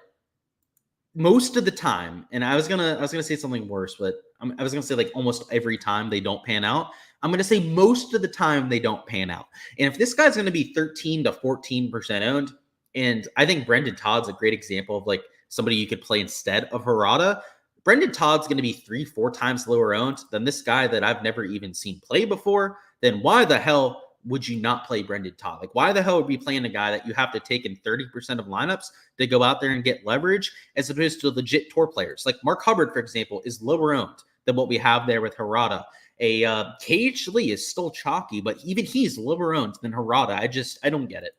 most of the time, and I was gonna say something worse, but I was gonna say like almost every time they don't pan out. I'm gonna say most of the time they don't pan out. And if this guy's gonna be 13 to 14% owned, and I think Brendan Todd's a great example of like somebody you could play instead of Hirata. Brendan Todd's gonna be 3-4 times lower owned than this guy that I've never even seen play before. Then why the hell would you not play Brendan Todd? Like, why the hell would we playing a guy that you have to take in 30% of lineups to go out there and get leverage, as opposed to legit tour players? Like Mark Hubbard, for example, is lower owned than what we have there with Hirata. KH Lee is still chalky, but even he's lower owned than Hirata. I don't get it.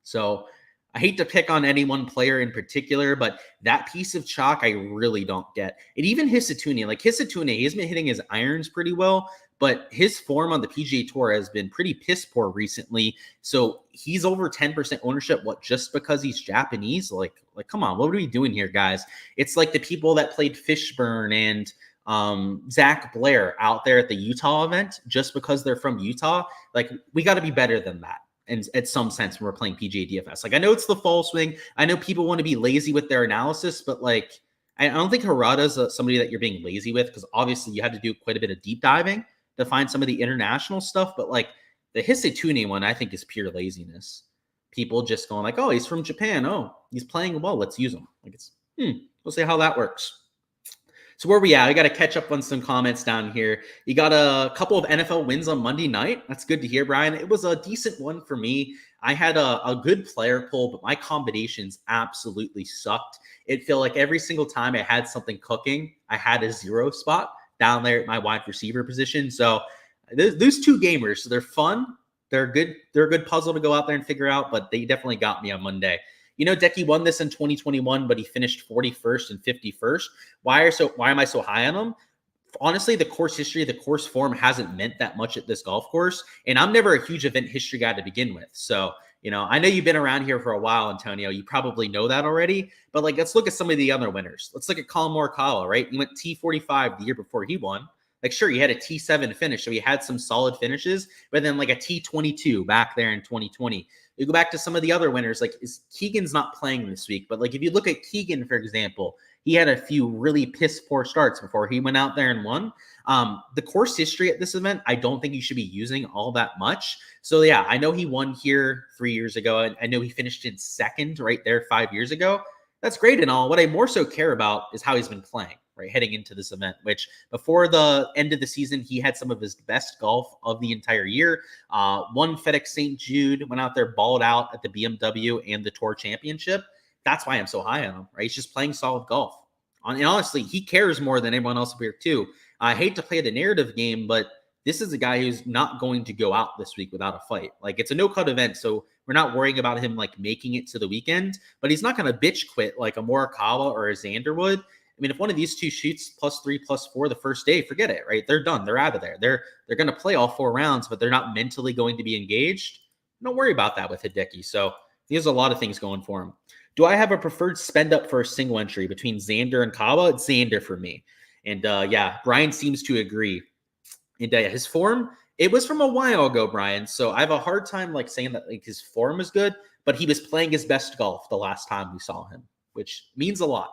So I hate to pick on any one player in particular, but that piece of chalk I really don't get. And even Hissetuni, he's been hitting his irons pretty well, but his form on the PGA Tour has been pretty piss poor recently. So he's over 10% ownership. What, just because he's Japanese? Like, come on, what are we doing here, guys? It's like the people that played Fishburne and Zach Blair out there at the Utah event, just because they're from Utah. Like, we got to be better than that. And at some sense, when we're playing PGA DFS, like, I know it's the fall swing. I know people want to be lazy with their analysis, but like, I don't think Hirata's somebody that you're being lazy with, because obviously you had to do quite a bit of deep diving to find some of the international stuff. But like the Hissetuni one, I think is pure laziness. People just going like, oh, he's from Japan. Oh, he's playing well. Let's use him. Like, it's, we'll see how that works. So where we at? I got to catch up on some comments down here. You got a couple of NFL wins on Monday night. That's good to hear, Brian. It was a decent one for me. I had a good player pool, but my combinations absolutely sucked. It felt like every single time I had something cooking, I had a zero spot down there at my wide receiver position. So those two gamers, so they're fun. They're good. They're a good puzzle to go out there and figure out, but they definitely got me on Monday. You know, Decky won this in 2021, but he finished 41st and 51st. Why am I so high on him? Honestly, the course history, the course form hasn't meant that much at this golf course. And I'm never a huge event history guy to begin with. So, you know, I know you've been around here for a while, Antonio. You probably know that already. But like, let's look at some of the other winners. Let's look at Colin Morikawa, right? He went T45 the year before he won. Like, sure, he had a T7 finish, so he had some solid finishes, but then like a T22 back there in 2020. You go back to some of the other winners, like Keegan's not playing this week, but like if you look at Keegan, for example, he had a few really piss poor starts before he went out there and won. The course history at this event, I don't think you should be using all that much. So yeah, I know he won here 3 years ago. I know he finished in second right there 5 years ago. That's great and all. What I more so care about is how he's been playing, right, heading into this event, which before the end of the season, he had some of his best golf of the entire year. Won Fedex St. Jude, went out there, balled out at the BMW and the Tour Championship. That's why I'm so high on him, right? He's just playing solid golf. And honestly, he cares more than everyone else up here too. I hate to play the narrative game, but this is a guy who's not going to go out this week without a fight. Like, it's a no-cut event, so we're not worrying about him like making it to the weekend, but he's not going to bitch quit like a Morikawa or a Xander would. I mean, if one of these two shoots +3, +4 the first day, forget it, right? They're done. They're out of there. They're going to play all 4 rounds, but they're not mentally going to be engaged. Don't worry about that with Hideki. So he has a lot of things going for him. Do I have a preferred spend up for a single entry between Xander and Kawa? It's Xander for me. And yeah, Brian seems to agree. And his form, it was from a while ago, Brian. So I have a hard time like saying that like his form is good, but he was playing his best golf the last time we saw him, which means a lot.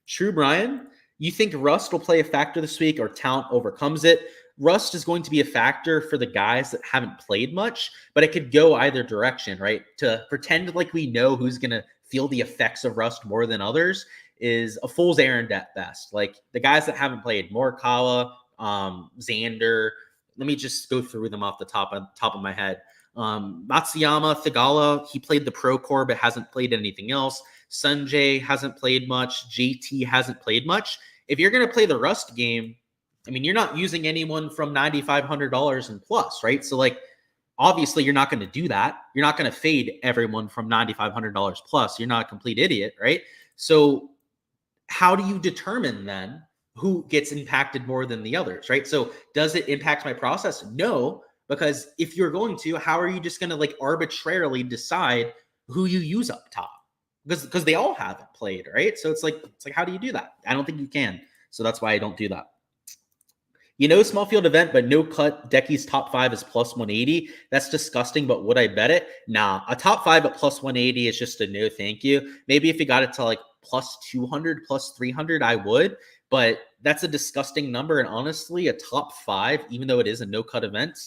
True, Brian. You think rust will play a factor this week or talent overcomes it? Rust is going to be a factor for the guys that haven't played much, but it could go either direction, right? To pretend like we know who's going to feel the effects of rust more than others is a fool's errand at best. Like the guys that haven't played, Morikawa, Xander. Let me just go through them off the top of my head. Matsuyama, Thigala, he played the Pro Core but hasn't played anything else. Sanjay hasn't played much. JT hasn't played much. If you're going to play the Rust game, I mean, you're not using anyone from $9,500 and plus, right? So like, obviously you're not going to do that. You're not going to fade everyone from $9,500 plus. You're not a complete idiot, right? So how do you determine then who gets impacted more than the others, right? So does it impact my process? No, because if you're going to, how are you just going to like arbitrarily decide who you use up top? Because they all haven't played, right? So it's like how do you do that? I don't think you can. So that's why I don't do that. Small field event, but no cut. Decky's top 5 is plus 180. That's disgusting, but would I bet it? Nah, a top 5 at plus 180 is just a no thank you. Maybe if you got it to like plus 200, plus 300, I would, but that's a disgusting number. And honestly, a top 5, even though it is a no cut event,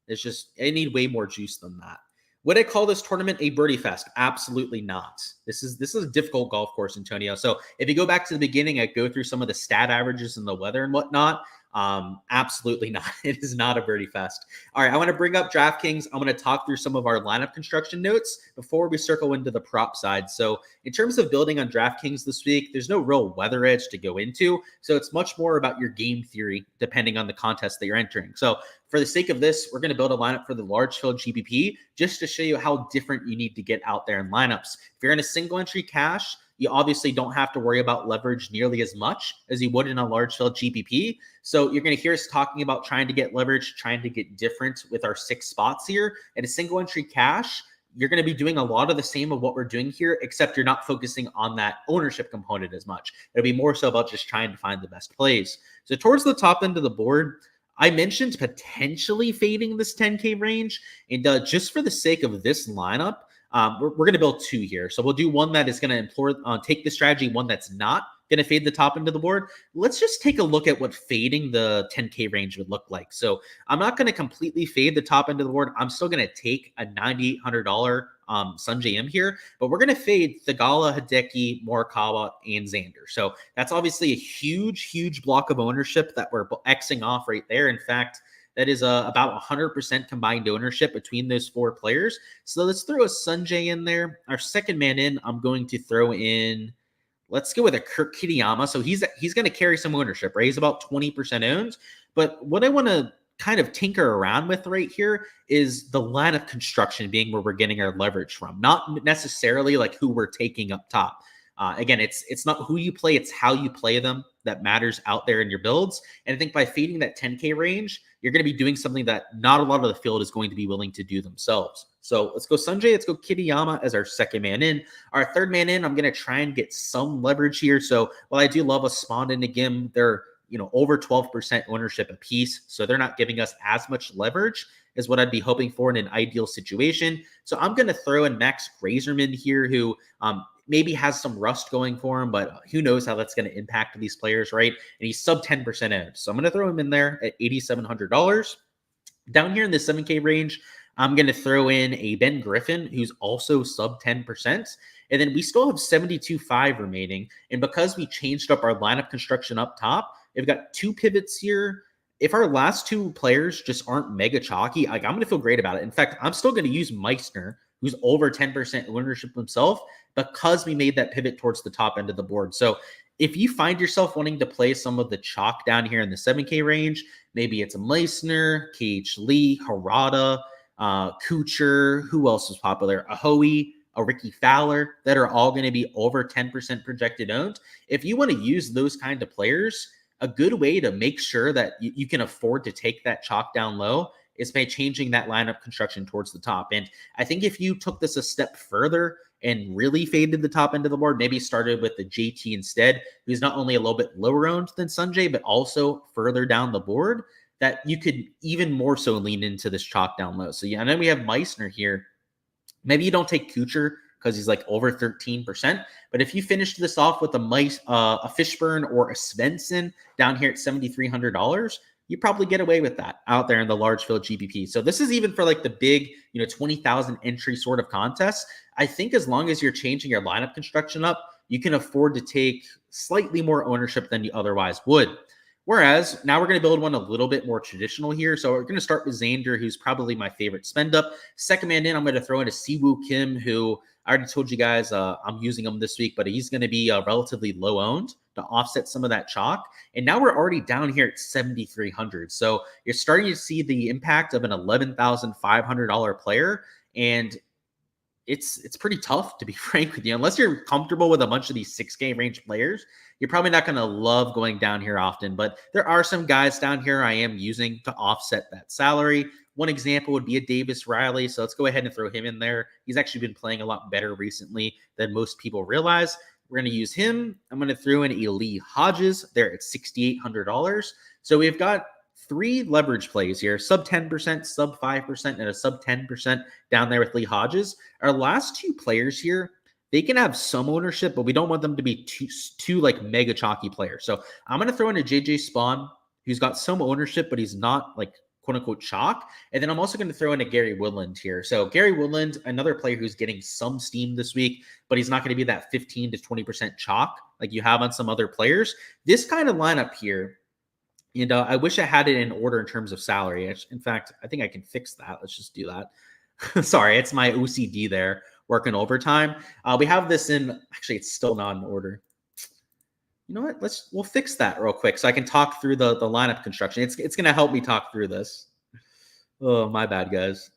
it's just, I need way more juice than that. Would I call this tournament a birdie fest? Absolutely not. This is a difficult golf course, Antonio. So if you go back to the beginning, I go through some of the stat averages and the weather and whatnot. Absolutely not. It is not a birdie fest. All right, I want to bring up DraftKings. I'm going to talk through some of our lineup construction notes before we circle into the prop side. So in terms of building on DraftKings this week, there's no real weather edge to go into. So it's much more about your game theory, depending on the contest that you're entering. So for the sake of this, we're going to build a lineup for the large field GPP just to show you how different you need to get out there in lineups. If you're in a single entry cash, you obviously don't have to worry about leverage nearly as much as you would in a large field GPP. So you're going to hear us talking about trying to get leverage, trying to get different with our 6 spots here. In a single entry cash, you're going to be doing a lot of the same of what we're doing here, except you're not focusing on that ownership component as much. It'll be more so about just trying to find the best plays. So towards the top end of the board, I mentioned potentially fading this 10K range. And just for the sake of this lineup, we're going to build 2 here. So we'll do one that is going to take the strategy, one that's not going to fade the top end of the board. Let's just take a look at what fading the 10K range would look like. So I'm not going to completely fade the top end of the board. I'm still going to take a $9,800 Sanjay M here, but we're going to fade Thigala, Hideki, Morikawa, and Xander. So that's obviously a huge block of ownership that we're Xing off right there. In fact, that is about 100% combined ownership between those 4 players. So let's throw a Sanjay in there. Our second man in, I'm going to throw in, let's go with a Kurt Kitayama. So he's going to carry some ownership, right? He's about 20% owned. But what I want to kind of tinker around with right here is the line of construction being where we're getting our leverage from, not necessarily like who we're taking up top. Again, it's not who you play, it's how you play them that matters out there in your builds. And I think by feeding that 10K range, you're going to be doing something that not a lot of the field is going to be willing to do themselves. So let's go Sanjay, let's go Kitayama as our second man in. Our third man in, I'm going to try and get some leverage here. So while I do love a Spawn and a Gim, they're over 12% ownership a piece. So they're not giving us as much leverage as what I'd be hoping for in an ideal situation. So I'm going to throw in Max Grazerman here, who maybe has some rust going for him, but who knows how that's going to impact these players, right? And he's sub 10% owned. So I'm going to throw him in there at $8,700. Down here in the 7K range, I'm going to throw in a Ben Griffin, who's also sub 10%. And then we still have 72.5 remaining. And because we changed up our lineup construction up top, we've got 2 pivots here. If our last 2 players just aren't mega chalky, like I'm going to feel great about it. In fact, I'm still going to use Meissner, who's over 10% ownership himself, because we made that pivot towards the top end of the board. So if you find yourself wanting to play some of the chalk down here in the 7K range, maybe it's a Meissner, KH Lee, Harada, Kuchar, who else is popular? A Hoey, a Ricky Fowler, that are all going to be over 10% projected owned. If you want to use those kind of players, a good way to make sure that you can afford to take that chalk down low is by changing that lineup construction towards the top. And I think if you took this a step further and really faded the top end of the board, maybe started with the JT instead, who's not only a little bit lower owned than Sanjay, but also further down the board, that you could even more so lean into this chalk down low. So yeah, and then we have Meissner here. Maybe you don't take Kuchar because he's like over 13%. But if you finish this off with a Fishburne or a Svensson down here at $7,300, you probably get away with that out there in the large field GPP. So this is even for like the big, 20,000 entry sort of contests. I think as long as you're changing your lineup construction up, you can afford to take slightly more ownership than you otherwise would. Whereas now we're going to build one a little bit more traditional here. So we're going to start with Xander, who's probably my favorite spend up. Second man in, I'm going to throw in a Siwoo Kim, who I already told you guys I'm using him this week, but he's going to be relatively low owned to offset some of that chalk. And now we're already down here at 7,300. So you're starting to see the impact of an $11,500 player. And it's pretty tough, to be frank with you. Unless you're comfortable with a bunch of these 6K range players, you're probably not going to love going down here often. But there are some guys down here I am using to offset that salary. One example would be a Davis Riley. So let's go ahead and throw him in there. He's actually been playing a lot better recently than most people realize. We're going to use him. I'm going to throw in Lee Hodges there at $6,800. So we've got 3 leverage plays here, sub 10%, sub 5%, and a sub 10% down there with Lee Hodges. Our last 2 players here, they can have some ownership, but we don't want them to be too like mega chalky players. So I'm going to throw in a JJ Spawn, who's got some ownership, but he's not like quote unquote chalk. And then I'm also going to throw in a Gary Woodland here. So Gary Woodland, another player who's getting some steam this week, but he's not going to be that 15 to 20% chalk like you have on some other players. This kind of lineup here, and I wish I had it in order in terms of salary. In fact, I think I can fix that. Let's just do that. Sorry, it's my OCD there working overtime. We have this in, actually, it's still not in order. You know what? We'll fix that real quick so I can talk through the lineup construction. It's going to help me talk through this. Oh, my bad, guys.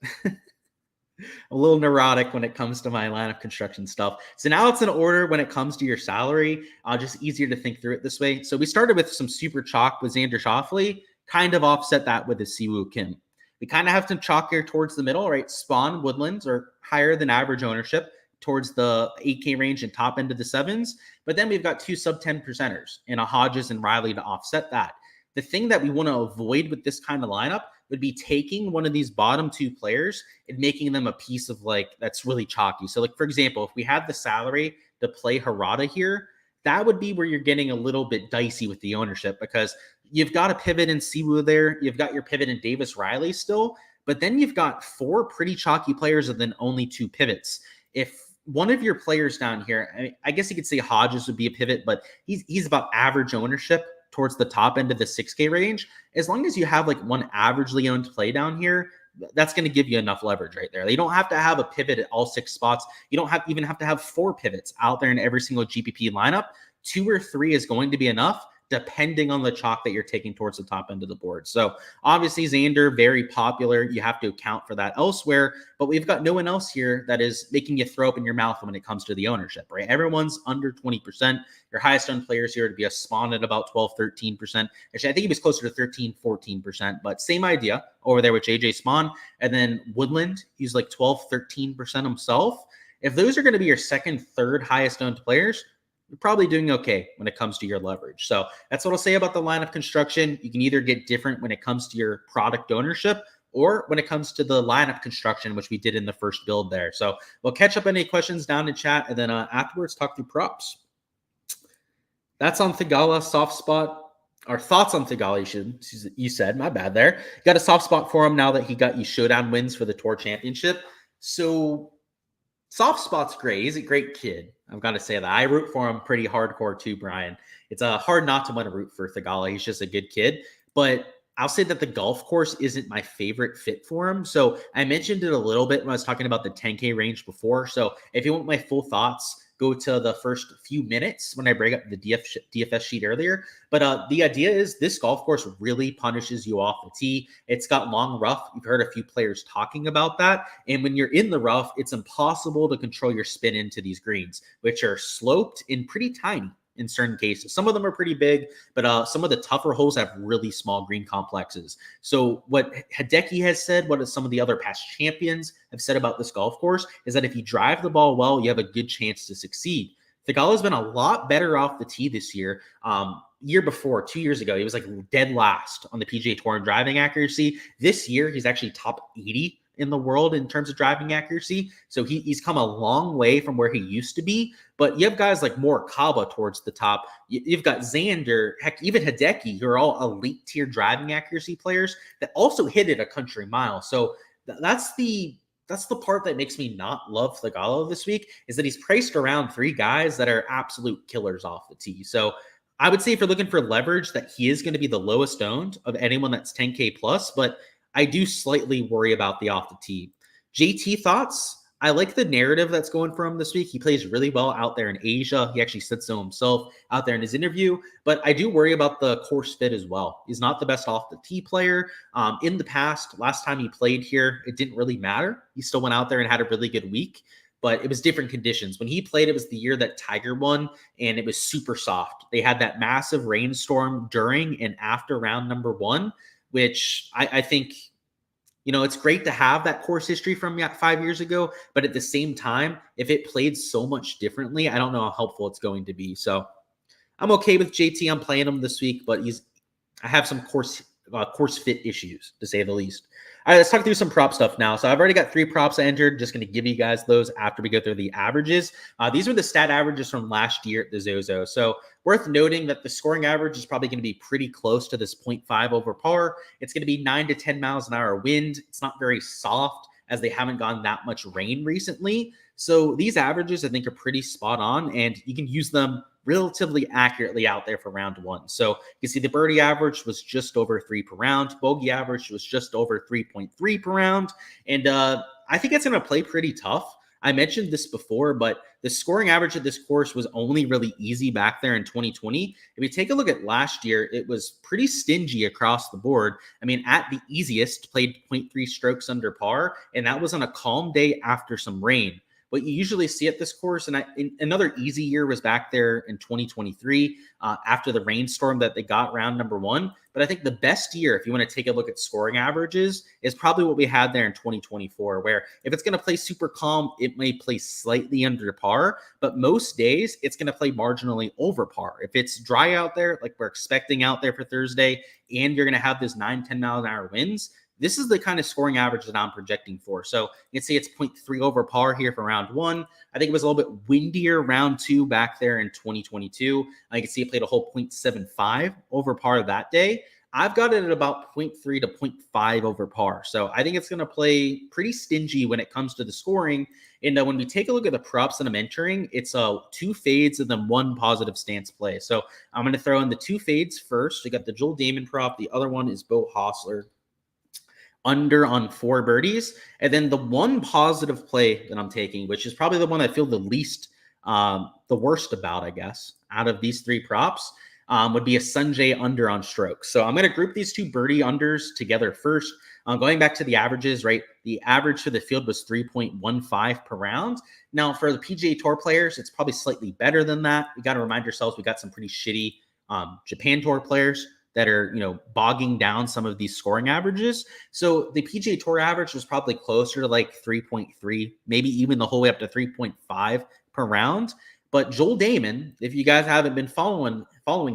A little neurotic when it comes to my lineup construction stuff. So now it's in order when it comes to your salary. Just easier to think through it this way. So we started with some super chalk with Xander Schauffele, kind of offset that with the Siwoo Kim. We kind of have some chalk here towards the middle, right? Spawn, Woodlands are higher than average ownership towards the 8K range and top end of the 7s. But then we've got 2 sub 10 percenters and a Hodges and Riley to offset that. The thing that we want to avoid with this kind of lineup would be taking one of these bottom 2 players and making them a piece of like that's really chalky. So like, for example, if we had the salary to play Harada here, that would be where you're getting a little bit dicey with the ownership, because you've got a pivot in Siwoo there. You've got your pivot in Davis Riley still, but then you've got 4 pretty chalky players and then only 2 pivots. If one of your players down here, I guess you could say Hodges would be a pivot, but he's about average ownership towards the top end of the 6K range. As long as you have like one averagely owned play down here, that's going to give you enough leverage right there. You don't have to have a pivot at all 6 spots. You don't even have to have 4 pivots out there in every single GPP lineup. 2 or 3 is going to be enough, depending on the chalk that you're taking towards the top end of the board. So obviously Xander, very popular. You have to account for that elsewhere, but we've got no one else here that is making you throw up in your mouth when it comes to the ownership, right? Everyone's under 20%. Your highest owned players here to be a Spawn at about 12, 13%. Actually, I think he was closer to 13, 14%, but same idea over there with JJ Spawn. And then Woodland, he's like 12, 13% himself. If those are going to be your second, third highest owned players, you're probably doing okay when it comes to your leverage. So that's what I'll say about the lineup construction. You can either get different when it comes to your product ownership or when it comes to the lineup construction, which we did in the first build there. So we'll catch up on any questions down in chat, and then afterwards talk through props. That's on Thigala, soft spot. Our thoughts on Thigala, you said, my bad there. Got a soft spot for him now that he got you showdown wins for the Tour Championship. So soft spot's great. He's a great kid. I've got to say that. I root for him pretty hardcore too, Brian. It's hard not to want to root for Thigala. He's just a good kid. But I'll say that the golf course isn't my favorite fit for him. So I mentioned it a little bit when I was talking about the 10K range before. So if you want my full thoughts, go to the first few minutes when I break up the DFS sheet earlier. But the idea is this golf course really punishes you off the tee. It's got long rough. You've heard a few players talking about that. And when you're in the rough, it's impossible to control your spin into these greens, which are sloped and pretty tiny in certain cases. Some of them are pretty big, but some of the tougher holes have really small green complexes. So what Hideki has said, what some of the other past champions have said about this golf course is that if you drive the ball well, you have a good chance to succeed. Thigala's been a lot better off the tee this year. Year before, 2 years ago, he was like dead last on the PGA Tour in driving accuracy. This year, he's actually top 80 in the world in terms of driving accuracy. So he's come a long way from where he used to be. But you have guys like Morikawa towards the top. You've got Xander, heck, even Hideki, who are all elite tier driving accuracy players that also hit it a country mile. So that's the that's the part that makes me not love Thigala this week, is that he's priced around 3 guys that are absolute killers off the tee. So I would say if you're looking for leverage, that he is going to be the lowest owned of anyone that's 10K plus, but I do slightly worry about the off the tee. JT thoughts? I like the narrative that's going for him this week. He plays really well out there in Asia. He actually said so himself out there in his interview, but I do worry about the course fit as well. He's not the best off the tee player. In the past, last time he played here, it didn't really matter. He still went out there and had a really good week, but it was different conditions. When he played, it was the year that Tiger won, and it was super soft. They had that massive rainstorm during and after round number 1, which I think, it's great to have that course history from 5 years ago, but at the same time, if it played so much differently, I don't know how helpful it's going to be. So I'm okay with JT. I'm playing him this week, but I have some course fit issues, to say the least. All right, let's talk through some prop stuff now. So I've already got 3 props I entered. Just going to give you guys those after we go through the averages. These were the stat averages from last year at the Zozo. So worth noting that the scoring average is probably going to be pretty close to this 0.5 over par. It's going to be 9 to 10 miles an hour wind. It's not very soft, as they haven't gotten that much rain recently. So these averages, I think, are pretty spot on, and you can use them relatively accurately out there for round 1. So you can see the birdie average was just over 3 per round. Bogey average was just over 3.3 per round. And I think it's going to play pretty tough. I mentioned this before, but the scoring average of this course was only really easy back there in 2020. If you take a look at last year, it was pretty stingy across the board. I mean, at the easiest, played 0.3 strokes under par, and that was on a calm day after some rain. What you usually see at this course, and another easy year was back there in 2023 after the rainstorm that they got round number 1. But I think the best year, if you want to take a look at scoring averages, is probably what we had there in 2024, where if it's going to play super calm, it may play slightly under par, but most days it's going to play marginally over par. If it's dry out there, like we're expecting out there for Thursday, and you're going to have this 9-10 mile an hour winds, this is the kind of scoring average that I'm projecting for. So you can see it's 0.3 over par here for round 1. I think it was a little bit windier round 2 back there in 2022. I can see it played a whole 0.75 over par that day. I've got it at about 0.3 to 0.5 over par. So I think it's going to play pretty stingy when it comes to the scoring. And when we take a look at the props that I'm entering, it's 2 fades and then 1 positive stance play. So I'm going to throw in the 2 fades first. We got the Joel Damon prop. The other one is Beau Hossler, under on 4 birdies. And then the 1 positive play that I'm taking, which is probably the one I feel the least, the worst about, I guess, out of these 3 props, would be a Sanjay under on strokes. So I'm going to group these 2 birdie unders together first. Going back to the averages, right? The average for the field was 3.15 per round. Now, for the PGA Tour players, it's probably slightly better than that. We got to remind ourselves we got some pretty shitty Japan Tour players that are, bogging down some of these scoring averages. So the PGA Tour average was probably closer to like 3.3, maybe even the whole way up to 3.5 per round. But Joel Damon, if you guys haven't been following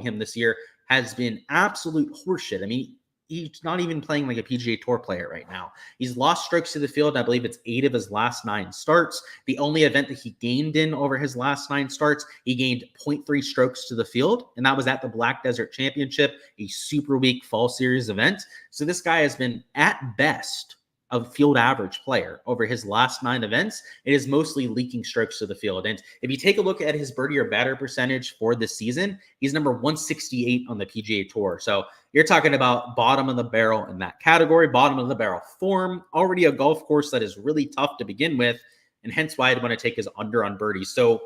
him this year, has been absolute horseshit. I mean, he's not even playing like a PGA Tour player right now. He's lost strokes to the field. I believe it's 8 of his last 9 starts. The only event that he gained in over his last 9 starts, he gained 0.3 strokes to the field, and that was at the Black Desert Championship, a super weak fall series event. So this guy has been, at best, a field average player over his last 9 events. It is mostly leaking strokes to the field. And if you take a look at his birdie or batter percentage for this season, he's number 168 on the PGA Tour. So you're talking about bottom of the barrel in that category, bottom of the barrel form, already a golf course that is really tough to begin with, and hence why I'd want to take his under on birdies. So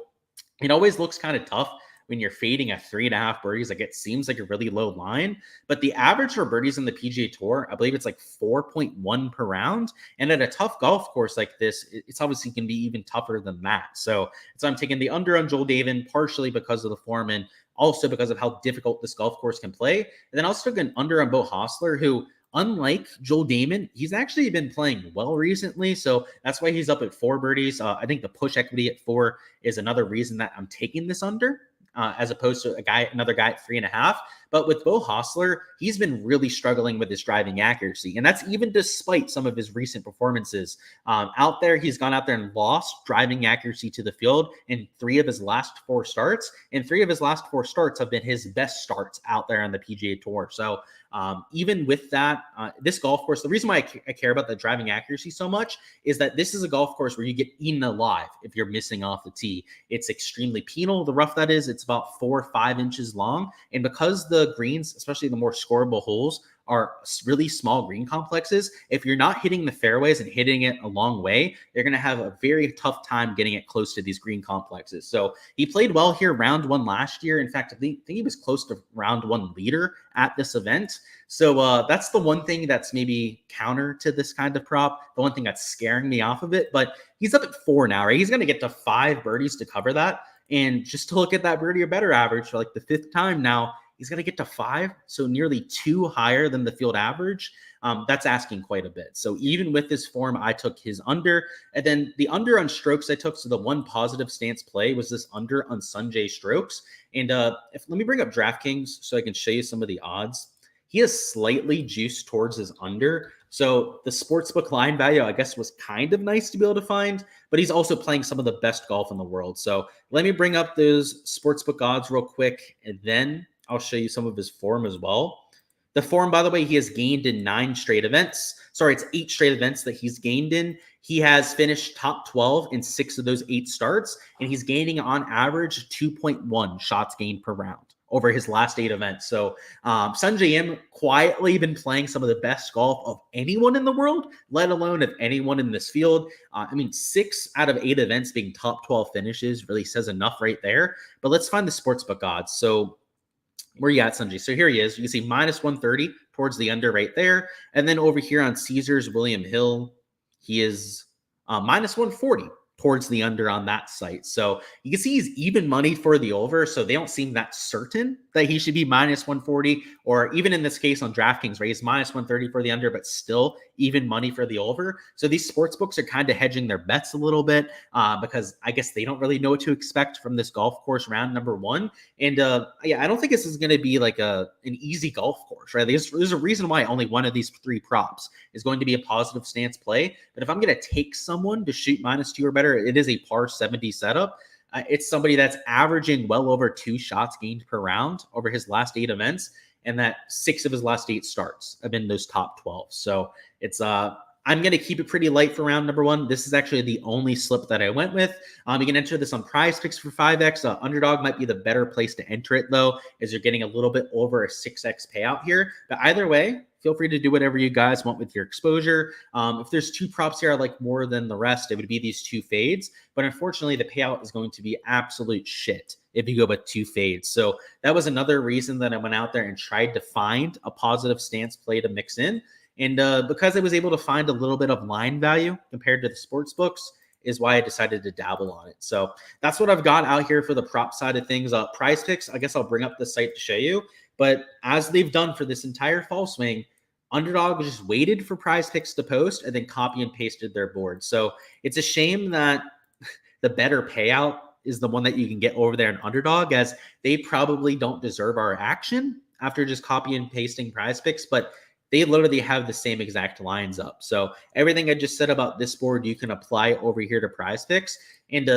it always looks kind of tough when you're fading at 3.5 birdies. Like, it seems like a really low line, but the average for birdies in the PGA Tour, I believe it's like 4.1 per round. And at a tough golf course like this, it's obviously going to be even tougher than that. So I'm taking the under on Joel Damon, partially because of the form and also because of how difficult this golf course can play. And then I also took an under on Beau Hossler, who, unlike Joel Damon, he's actually been playing well recently. So that's why he's up at 4 birdies. I think the push equity at 4 is another reason that I'm taking this under, as opposed to another guy at 3.5. But with Beau Hossler, he's been really struggling with his driving accuracy. And that's even despite some of his recent performances. Out there, he's gone out there and lost driving accuracy to the field in 3 of his last 4 starts. And 3 of his last 4 starts have been his best starts out there on the PGA Tour. So even with that, this golf course, the reason why I care about the driving accuracy so much is that this is a golf course where you get eaten alive if you're missing off the tee. It's extremely penal. The rough that is, it's about 4 or 5 inches long. And because the greens, especially the more scoreable holes, are really small green complexes, if you're not hitting the fairways and hitting it a long way, you're going to have a very tough time getting it close to these green complexes. So he played well here round 1 last year. In fact, I think he was close to round 1 leader at this event. So that's the one thing that's maybe counter to this kind of prop, the one thing that's scaring me off of it. But he's up at 4 now, right? He's going to get to 5 birdies to cover that. And just to look at that birdie or better average for like the 5th time now, he's going to get to 5, so nearly 2 higher than the field average. That's asking quite a bit. So even with this form, I took his under. And then the under on strokes I took, so the one positive stance play was this under on Sungjae strokes. And let me bring up DraftKings so I can show you some of the odds. He is slightly juiced towards his under. So the sportsbook line value, I guess, was kind of nice to be able to find, but he's also playing some of the best golf in the world. So let me bring up those sportsbook odds real quick, and then I'll show you some of his form as well. The form, by the way, he has gained in 9 straight events. Sorry, it's 8 straight events that he's gained in. He has finished top 12 in 6 of those 8 starts, and he's gaining on average 2.1 shots gained per round over his last 8 events. So Sungjae Im quietly been playing some of the best golf of anyone in the world, let alone of anyone in this field. 6 out of 8 events being top 12 finishes really says enough right there. But let's find the sportsbook odds. So where you at, Sungjae? So here he is. You can see minus 130 towards the under right there. And then over here on Caesars, William Hill, he is minus 140 towards the under on that site. So you can see he's even money for the over. So they don't seem that certain that he should be minus 140, or even in this case on DraftKings, right? He's minus 130 for the under, but still even money for the over. So these sports books are kind of hedging their bets a little bit because I guess they don't really know what to expect from this golf course round number 1. And I don't think this is going to be like an easy golf course, right? There's a reason why only one of these 3 props is going to be a positive stance play. But if I'm going to take someone to shoot minus 2 or better, it is a par 70 setup. It's somebody that's averaging well over 2 shots gained per round over his last 8 events, and that 6 of his last 8 starts have been those top 12. So it's I'm going to keep it pretty light for round number 1. This is actually the only slip that I went with. You can enter this on Prize Picks for 5x. Underdog might be the better place to enter it, though, as you're getting a little bit over a 6x payout here. But either way, feel free to do whatever you guys want with your exposure. If there's 2 props here I like more than the rest, it would be these 2 fades. But unfortunately, the payout is going to be absolute shit if you go with 2 fades. So that was another reason that I went out there and tried to find a positive stance play to mix in. And because I was able to find a little bit of line value compared to the sports books is why I decided to dabble on it. So that's what I've got out here for the prop side of things. Prize Picks, I guess I'll bring up the site to show you. But as they've done for this entire fall swing, Underdog just waited for Prize Picks to post and then copy and pasted their board. So it's a shame that the better payout is the one that you can get over there in Underdog, as they probably don't deserve our action after just copy and pasting Prize Picks, but they literally have the same exact lines up. So everything I just said about this board, you can apply over here to Prize Picks. And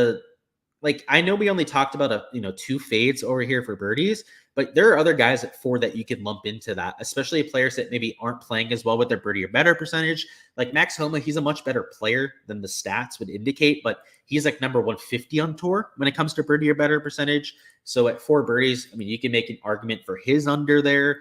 I know we only talked about 2 fades over here for birdies, but there are other guys at 4 that you can lump into that, especially players that maybe aren't playing as well with their birdie or better percentage. Like Max Homa, he's a much better player than the stats would indicate, but he's like number 150 on tour when it comes to birdie or better percentage. So at 4 birdies, you can make an argument for his under there.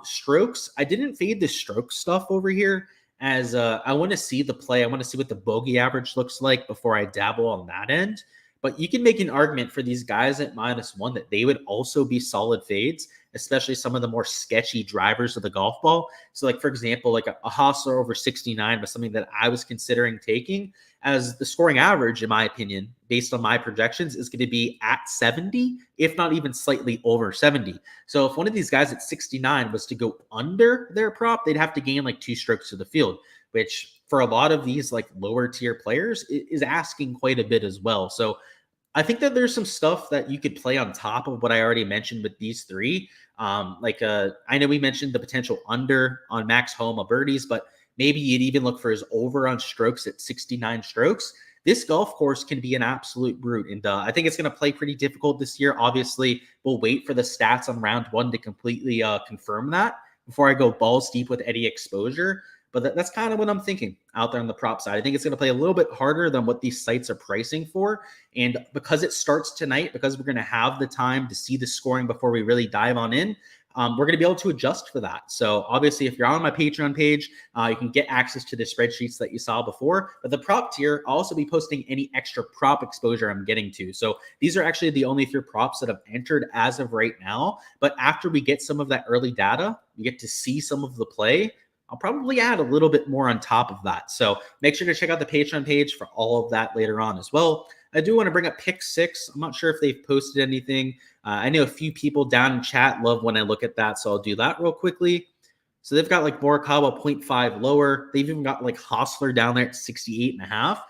Strokes, I didn't fade the stroke stuff over here, as I want to see the play. I want to see what the bogey average looks like before I dabble on that end. But you can make an argument for these guys at -1 that they would also be solid fades, especially some of the more sketchy drivers of the golf ball. So like, for example, like a Hossler over 69 was something that I was considering taking, as the scoring average, in my opinion, based on my projections, is going to be at 70, if not even slightly over 70. So if one of these guys at 69 was to go under their prop, they'd have to gain like 2 strokes to the field, which for a lot of these like lower tier players is asking quite a bit as well. So I think that there's some stuff that you could play on top of what I already mentioned with these three. I know we mentioned the potential under on Max Homa birdies, but maybe you'd even look for his over on strokes at 69 strokes. This golf course can be an absolute brute, and I think it's going to play pretty difficult this year. Obviously, we'll wait for the stats on round one to completely confirm that before I go balls deep with any exposure. But that's kind of what I'm thinking out there on the prop side. I think it's going to play a little bit harder than what these sites are pricing for. And because it starts tonight, because we're going to have the time to see the scoring before we really dive on in, we're going to be able to adjust for that. So obviously, if you're on my Patreon page, you can get access to the spreadsheets that you saw before. But the prop tier, I'll also be posting any extra prop exposure I'm getting to. So these are actually the only 3 props that have entered as of right now. But after we get some of that early data, we get to see some of the play. I'll probably add a little bit more on top of that. So make sure to check out the Patreon page for all of that later on as well. I do want to bring up Pick 6. I'm not sure if they've posted anything. I know a few people down in chat love when I look at that, so I'll do that real quickly. So they've got like Morikawa 0.5 lower. They've even got like Hostler down there at 68.5.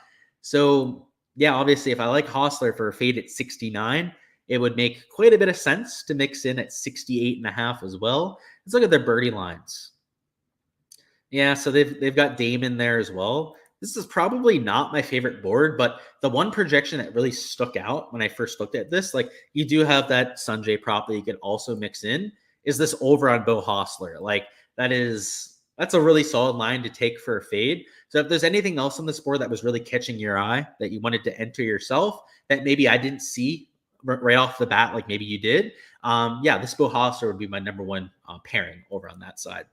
So yeah, obviously if I like Hostler for a fade at 69, it would make quite a bit of sense to mix in at 68.5 as well. Let's look at their birdie lines. Yeah, so they've got Dame in there as well. This is probably not my favorite board, but the one projection that really stuck out when I first looked at this, like you do have that Sanjay prop that you can also mix in, is this over on Bo Hostler. Like that's a really solid line to take for a fade. So if there's anything else on this board that was really catching your eye that you wanted to enter yourself that maybe I didn't see right off the bat, like maybe you did, yeah, this Bo Hostler would be my number one pairing over on that side.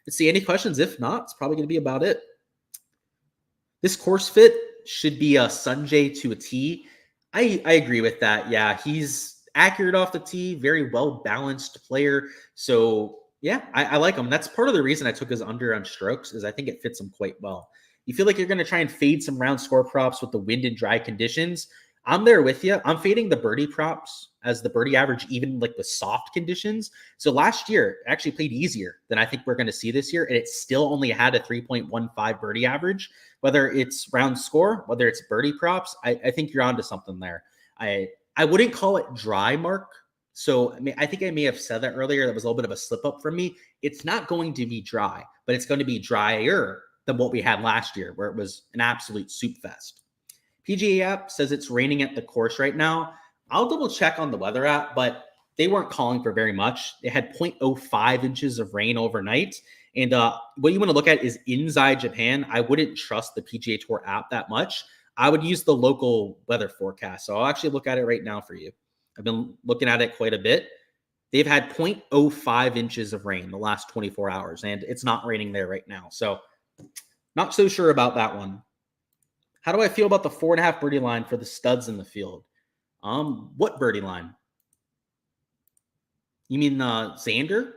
Let's see, any questions? If not, it's probably going to be about it. This course fit should be a Sanjay to a T. I agree with that. Yeah, he's accurate off the tee, very well-balanced player. So, yeah, I like him. That's part of the reason I took his under on strokes is I think it fits him quite well. You feel like you're going to try and fade some round score props with the wind and dry conditions. I'm there with you. I'm fading the birdie props as the birdie average, even like with soft conditions. So last year it actually played easier than I think we're going to see this year. And it still only had a 3.15 birdie average, whether it's round score, whether it's birdie props. I think you're onto something there. I wouldn't call it dry, Mark. So I think I may have said that earlier. That was a little bit of a slip up from me. It's not going to be dry, but it's going to be drier than what we had last year, where it was an absolute soup fest. PGA app says it's raining at the course right now. I'll double check on the weather app, but they weren't calling for very much. They had 0.05 inches of rain overnight. And what you want to look at is inside Japan. I wouldn't trust the PGA Tour app that much. I would use the local weather forecast. So I'll actually look at it right now for you. I've been looking at it quite a bit. They've had 0.05 inches of rain the last 24 hours, and it's not raining there right now. So not so sure about that one. How do I feel about the 4.5 birdie line for the studs in the field? What birdie line? You mean Xander?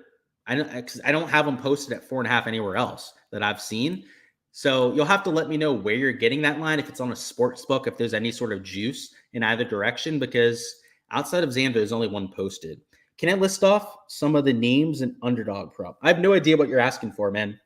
I don't have them posted at 4.5 anywhere else that I've seen. So you'll have to let me know where you're getting that line, if it's on a sports book, if there's any sort of juice in either direction, because outside of Xander, there's only one posted. Can I list off some of the names and underdog prop? I have no idea what you're asking for, man.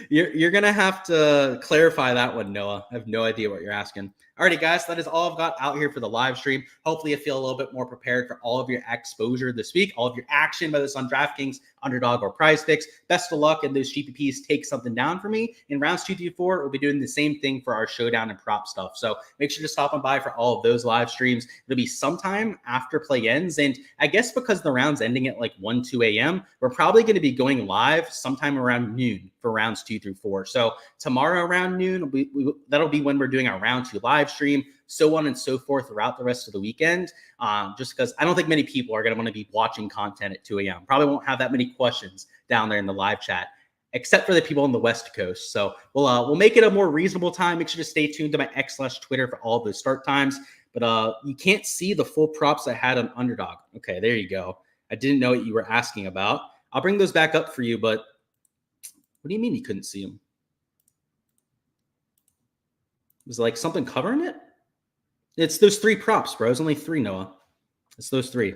You're going to have to clarify that one, Noah. I have no idea what you're asking. Alrighty, guys, that is all I've got out here for the live stream. Hopefully you feel a little bit more prepared for all of your exposure this week, all of your action, whether it's on DraftKings, Underdog, or Prize Picks. Best of luck, and those GPPs take something down for me. In rounds 2 through 4, we'll be doing the same thing for our showdown and prop stuff. So make sure to stop on by for all of those live streams. It'll be sometime after play ends. And I guess because the round's ending at like 1, 2 a.m., we're probably going to be going live sometime around noon for rounds 2 through 4. So tomorrow around noon, that'll be when we're doing our round 2 live stream, so on and so forth throughout the rest of the weekend. Just because I don't think many people are going to want to be watching content at 2 a.m. Probably won't have that many questions down there in the live chat, except for the people on the West Coast. So we'll make it a more reasonable time. Make sure to stay tuned to my X/Twitter for all of those start times. But you can't see the full props I had on Underdog. Okay, there you go. I didn't know what you were asking about. I'll bring those back up for you, but what do you mean you couldn't see them? Was like something covering it? It's those 3 props, bro. It's only 3, Noah. It's those 3.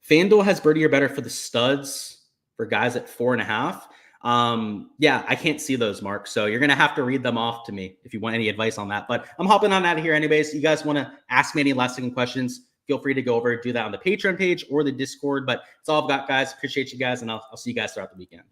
Fanduel has birdie or better for the studs for guys at 4.5. Yeah, I can't see those, Mark. So you're going to have to read them off to me if you want any advice on that. But I'm hopping on out of here anyways. You guys want to ask me any last second questions, feel free to go over and do that on the Patreon page or the Discord. But it's all I've got, guys. Appreciate you guys, and I'll see you guys throughout the weekend.